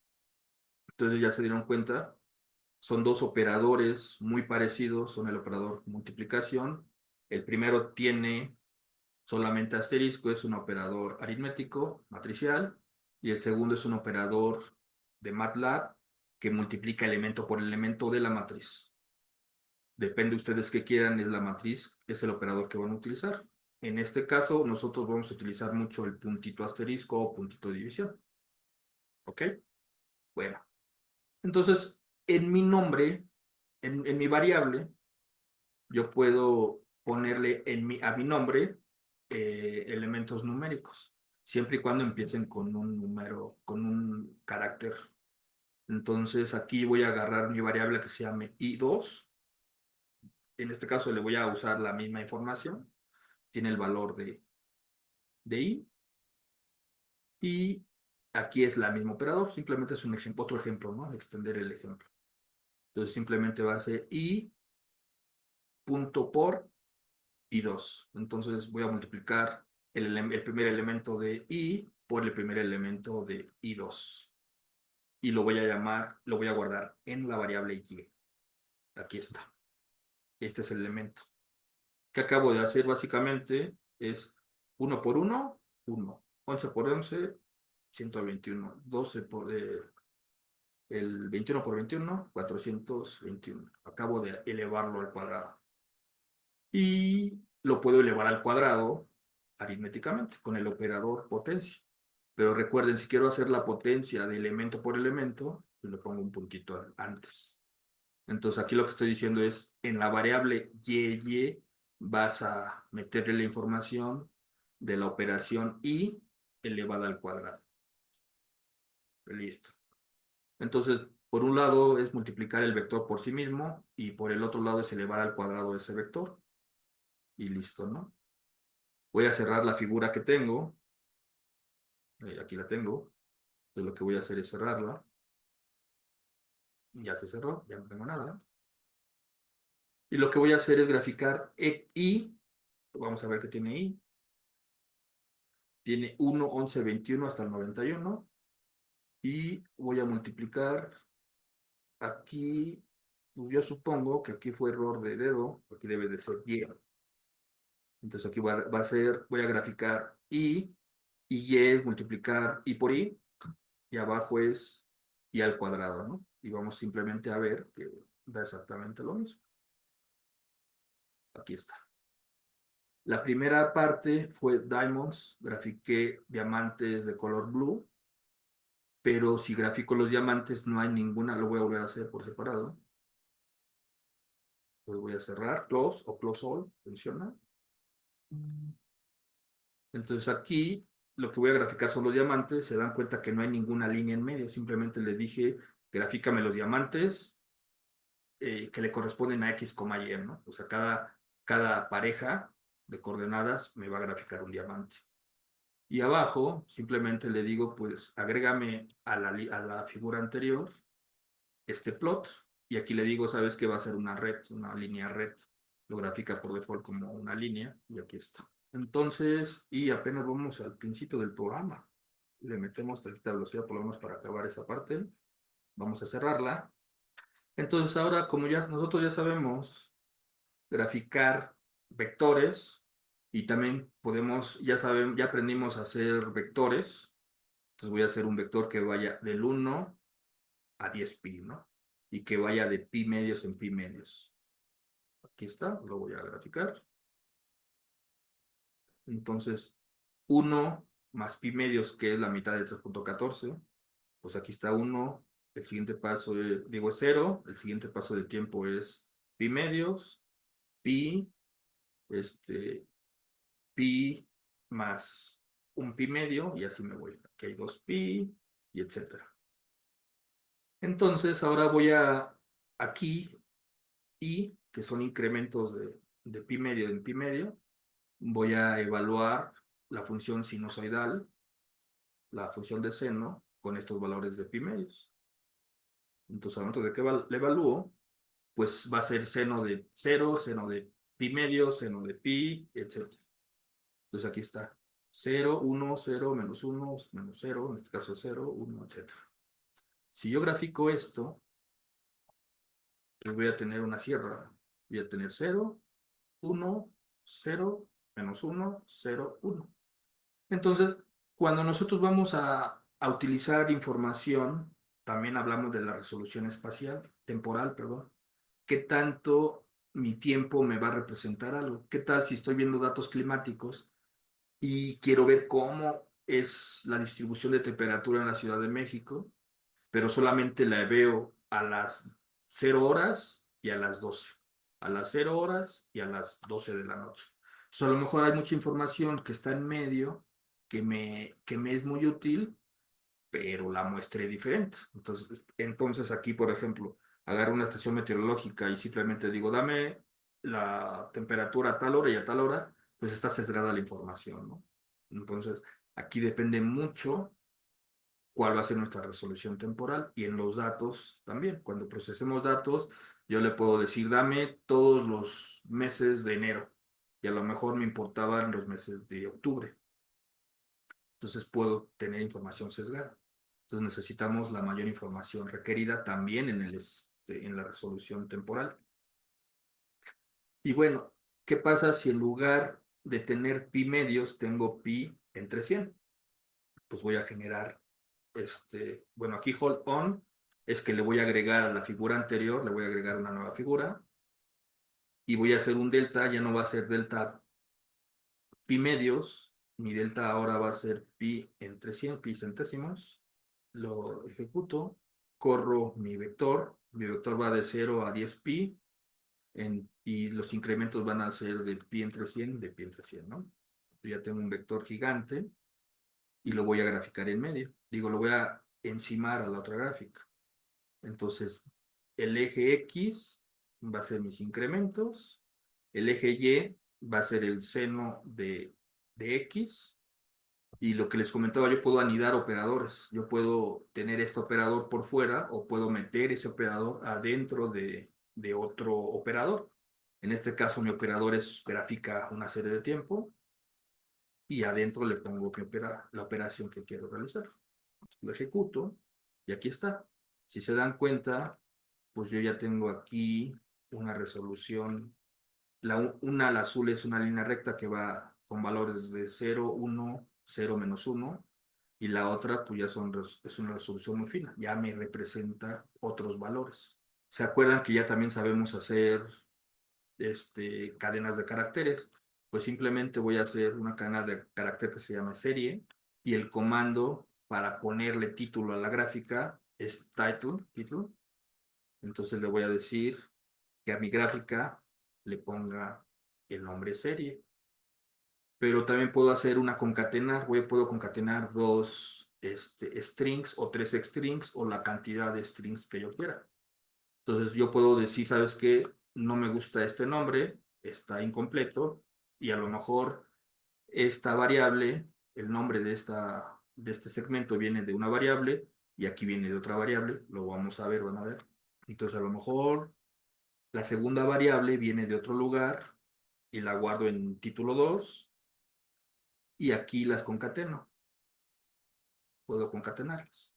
Entonces ya se dieron cuenta, son dos operadores muy parecidos, son el operador multiplicación. El primero tiene solamente asterisco, es un operador aritmético, matricial, y el segundo es un operador de MATLAB que multiplica elemento por elemento de la matriz. Depende de ustedes qué quieran, es la matriz, es el operador que van a utilizar. En este caso, nosotros vamos a utilizar mucho el puntito asterisco o puntito de división. ¿Ok? Bueno, entonces, en mi nombre, en mi variable, yo puedo ponerle a mi nombre elementos numéricos, siempre y cuando empiecen con un número, con un carácter. Entonces, aquí voy a agarrar mi variable que se llame i2. En este caso le voy a usar la misma información. Tiene el valor de i. Y aquí es la misma operador. Simplemente es un ejemplo, otro ejemplo, ¿no? Extender el ejemplo. Entonces simplemente va a ser i punto por i2. Entonces voy a multiplicar el primer elemento de i por el primer elemento de i2. Y lo voy a llamar, lo voy a guardar en la variable y. Aquí está. Este es el elemento. Que acabo de hacer básicamente es 1 por 1, 1. 11 por 11, 121. 12 por el 21 por 21, 421. Acabo de elevarlo al cuadrado. Y lo puedo elevar al cuadrado aritméticamente con el operador potencia. Pero recuerden, si quiero hacer la potencia de elemento por elemento, pues le pongo un puntito antes. Entonces aquí lo que estoy diciendo es, en la variable y vas a meterle la información de la operación y elevada al cuadrado. Listo. Entonces, por un lado es multiplicar el vector por sí mismo y por el otro lado es elevar al cuadrado ese vector. Y listo, ¿no? Voy a cerrar la figura que tengo. Aquí la tengo. Entonces lo que voy a hacer es cerrarla. Ya se cerró, ya no tengo nada. Y lo que voy a hacer es graficar i. Vamos a ver qué tiene i. Tiene 1, 11, 21 hasta el 91. Y voy a multiplicar aquí. Pues yo supongo que aquí fue error de dedo. Aquí debe de ser y. Entonces aquí va a ser, voy a graficar y es multiplicar i por i. Y abajo es i al cuadrado, ¿no? Y vamos simplemente a ver que da exactamente lo mismo. Aquí está. La primera parte fue diamonds, grafiqué diamantes de color blue, pero si grafico los diamantes no hay ninguna, lo voy a volver a hacer por separado. Pues voy a cerrar, close o close all, funciona. Entonces aquí lo que voy a graficar son los diamantes, se dan cuenta que no hay ninguna línea en medio, simplemente le dije, grafícame los diamantes que le corresponden a X, Y, ¿no? O sea, cada pareja de coordenadas me va a graficar un diamante. Y abajo simplemente le digo, pues, agrégame a la figura anterior este plot. Y aquí le digo, sabes que va a ser una red, una línea red. Lo grafica por default como una línea y aquí está. Entonces, y apenas vamos al principio del programa. Le metemos tantita velocidad por lo menos para acabar esa parte. Vamos a cerrarla. Entonces ahora, como ya nosotros ya sabemos graficar vectores y también podemos, ya aprendimos a hacer vectores. Entonces voy a hacer un vector que vaya del 1 a 10 pi, ¿no? Y que vaya de pi medios en pi medios. Aquí está, lo voy a graficar. Entonces, 1 más pi medios, que es la mitad de 3.14. Pues aquí está 1. El siguiente paso, digo, es 0. El siguiente paso de tiempo es pi medios, pi, pi más un pi medio, y así me voy. Aquí hay 2 pi, y etcétera. Entonces, ahora voy a aquí, y que son incrementos de pi medio en pi medio, voy a evaluar la función sinusoidal, la función de seno, con estos valores de pi medios. Entonces, al momento de que le evalúo, pues va a ser seno de 0, seno de pi medio, seno de pi, etc. Entonces aquí está 0, 1, 0, menos 1, menos 0, en este caso 0, 1, etc. Si yo grafico esto, pues voy a tener una sierra. Voy a tener 0, 1, 0, menos 1, 0, 1. Entonces, cuando nosotros vamos a utilizar información, también hablamos de la resolución espacial, temporal, perdón. ¿Qué tanto mi tiempo me va a representar algo? ¿Qué tal si estoy viendo datos climáticos y quiero ver cómo es la distribución de temperatura en la Ciudad de México, pero solamente la veo a las 0 horas y a las 12, a las 0 horas y a las 12 de la noche? Entonces, a lo mejor hay mucha información que está en medio que me es muy útil, pero la muestre diferente. Entonces aquí, por ejemplo, agarro una estación meteorológica y simplemente digo, dame la temperatura a tal hora y a tal hora, pues está sesgada la información, ¿no? Entonces, aquí depende mucho cuál va a ser nuestra resolución temporal, y en los datos también. Cuando procesemos datos, yo le puedo decir, dame todos los meses de enero, y a lo mejor me importaban los meses de octubre. Entonces puedo tener información sesgada. Entonces necesitamos la mayor información requerida también en la resolución temporal. Y bueno, ¿qué pasa si en lugar de tener pi medios tengo pi entre 100? Pues voy a generar, bueno, aquí hold on es que le voy a agregar a la figura anterior, le voy a agregar una nueva figura, y voy a hacer un delta. Ya no va a ser delta pi medios, mi delta ahora va a ser pi entre 100, pi centésimos. Lo ejecuto, corro mi vector va de 0 a 10 pi, y los incrementos van a ser de pi entre 100, de pi entre 100, ¿no? Yo ya tengo un vector gigante y lo voy a graficar en medio. Digo, lo voy a encimar a la otra gráfica. Entonces, el eje X va a ser mis incrementos, el eje Y va a ser el seno de X. Y lo que les comentaba, yo puedo anidar operadores. Yo puedo tener este operador por fuera, o puedo meter ese operador adentro de otro operador. En este caso, mi operador grafica una serie de tiempo, y adentro le pongo la operación que quiero realizar. Lo ejecuto y aquí está. Si se dan cuenta, pues yo ya tengo aquí una resolución. La azul es una línea recta que va con valores de 0, 1, 0, menos 1. Y la otra, pues ya es una resolución muy fina. Ya me representa otros valores. ¿Se acuerdan que ya también sabemos hacer cadenas de caracteres? Pues simplemente voy a hacer una cadena de carácter que se llama serie. Y el comando para ponerle título a la gráfica es title. Entonces le voy a decir que a mi gráfica le ponga el nombre serie. Pero también puedo hacer una concatenar. Puedo concatenar dos strings o tres strings, o la cantidad de strings que yo quiera. Entonces yo puedo decir, ¿sabes qué? No me gusta este nombre, está incompleto, y a lo mejor esta variable el nombre de este segmento viene de una variable y aquí viene de otra variable, lo vamos a ver, van a ver. Entonces a lo mejor la segunda variable viene de otro lugar y la guardo en título 2 y aquí las concateno. Puedo concatenarlas.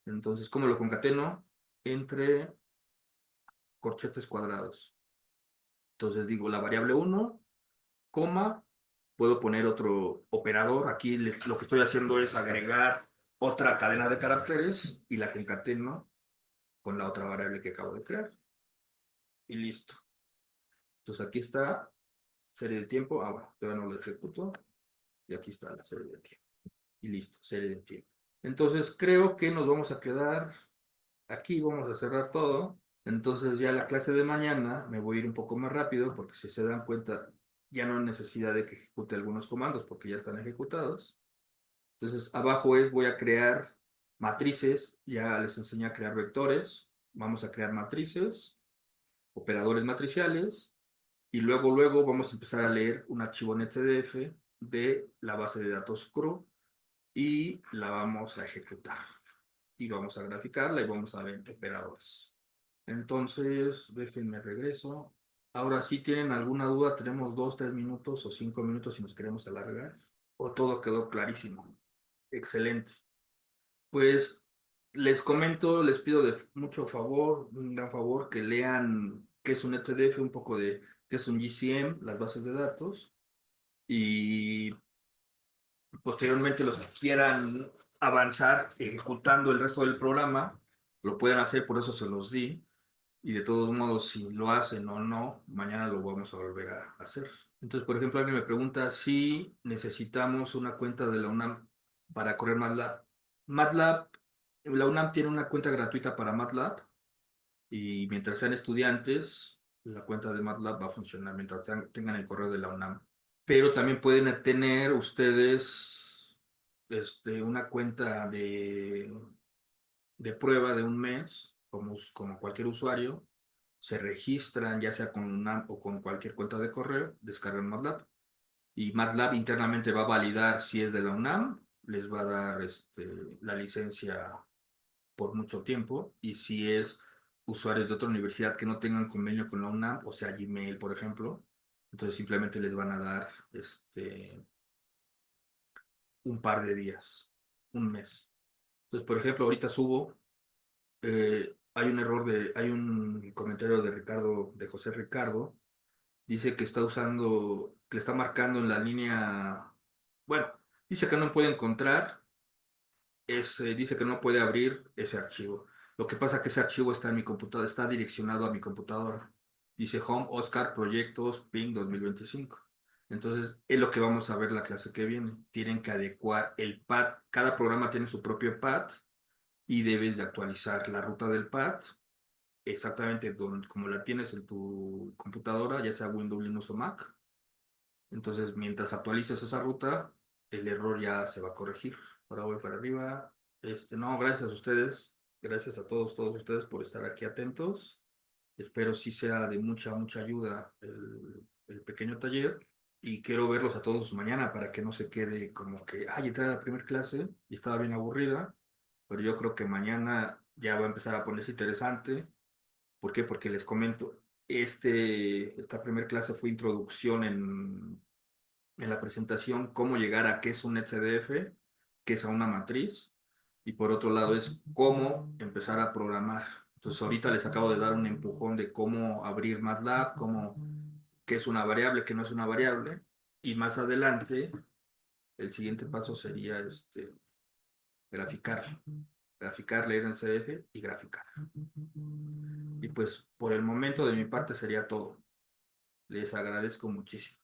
Entonces, ¿cómo lo concateno? Entre corchetes cuadrados. Entonces digo la variable 1, coma, puedo poner otro operador. Aquí lo que estoy haciendo es agregar otra cadena de caracteres y la concateno con la otra variable que acabo de crear. Y listo. Entonces aquí está serie de tiempo. Ah, bueno, todavía no lo ejecuto. Y aquí está la serie de tiempo. Y listo, serie de tiempo. Entonces creo que nos vamos a quedar aquí, vamos a cerrar todo. Entonces ya la clase de mañana me voy a ir un poco más rápido porque si se dan cuenta ya no hay necesidad de que ejecute algunos comandos porque ya están ejecutados. Entonces abajo voy a crear matrices, ya les enseñé a crear vectores, vamos a crear matrices, operadores matriciales y luego vamos a empezar a leer un archivo NetCDF de la base de datos CRU y la vamos a ejecutar y vamos a graficarla y vamos a ver operadores. Entonces, déjenme regreso. Ahora, si tienen alguna duda, tenemos 2, 3 minutos o 5 minutos si nos queremos alargar. O todo quedó clarísimo. Excelente. Pues les comento, les pido de mucho favor, un gran favor, que lean qué es un etcdf, un poco de qué es un GCM, las bases de datos, y posteriormente los que quieran avanzar ejecutando el resto del programa, lo pueden hacer, por eso se los di. Y de todos modos, si lo hacen o no, mañana lo vamos a volver a hacer. Entonces, por ejemplo, alguien me pregunta si necesitamos una cuenta de la UNAM para correr MATLAB. MATLAB, la UNAM tiene una cuenta gratuita para MATLAB y mientras sean estudiantes, la cuenta de MATLAB va a funcionar mientras tengan el correo de la UNAM. Pero también pueden tener ustedes una cuenta de prueba de un mes, como cualquier usuario, se registran ya sea con UNAM o con cualquier cuenta de correo, descargan MATLAB y MATLAB internamente va a validar si es de la UNAM, les va a dar la licencia por mucho tiempo y si es usuarios de otra universidad que no tengan convenio con la UNAM, o sea Gmail, por ejemplo, entonces simplemente les van a dar un par de días, un mes. Entonces, por ejemplo, ahorita subo hay un error hay un comentario de Ricardo, de José Ricardo, dice que está usando, que le está marcando en la línea, bueno, dice que no puede encontrar, dice que no puede abrir ese archivo. Lo que pasa es que ese archivo está en mi computadora, está direccionado a mi computadora. Dice Home Oscar Proyectos Ping 2025. Entonces, es lo que vamos a ver la clase que viene. Tienen que adecuar el path. Cada programa tiene su propio path y debes de actualizar la ruta del path exactamente como la tienes en tu computadora, ya sea Windows, Linux o Mac. Entonces, mientras actualices esa ruta, el error ya se va a corregir. Ahora voy para arriba. No, gracias a ustedes. Gracias a todos ustedes por estar aquí atentos. Espero sí sea de mucha ayuda el pequeño taller. Y quiero verlos a todos mañana para que no se quede como que, ay, entré a la primera clase y estaba bien aburrida. Pero yo creo que mañana ya va a empezar a ponerse interesante. ¿Por qué? Porque les comento, esta primera clase fue introducción en la presentación, cómo llegar a qué es un NetCDF, qué es a una matriz, y por otro lado es cómo empezar a programar. Entonces ahorita les acabo de dar un empujón de cómo abrir MATLAB, qué es una variable, qué no es una variable, y más adelante el siguiente paso sería graficar, leer en CDF y graficar. Y pues por el momento de mi parte sería todo. Les agradezco muchísimo.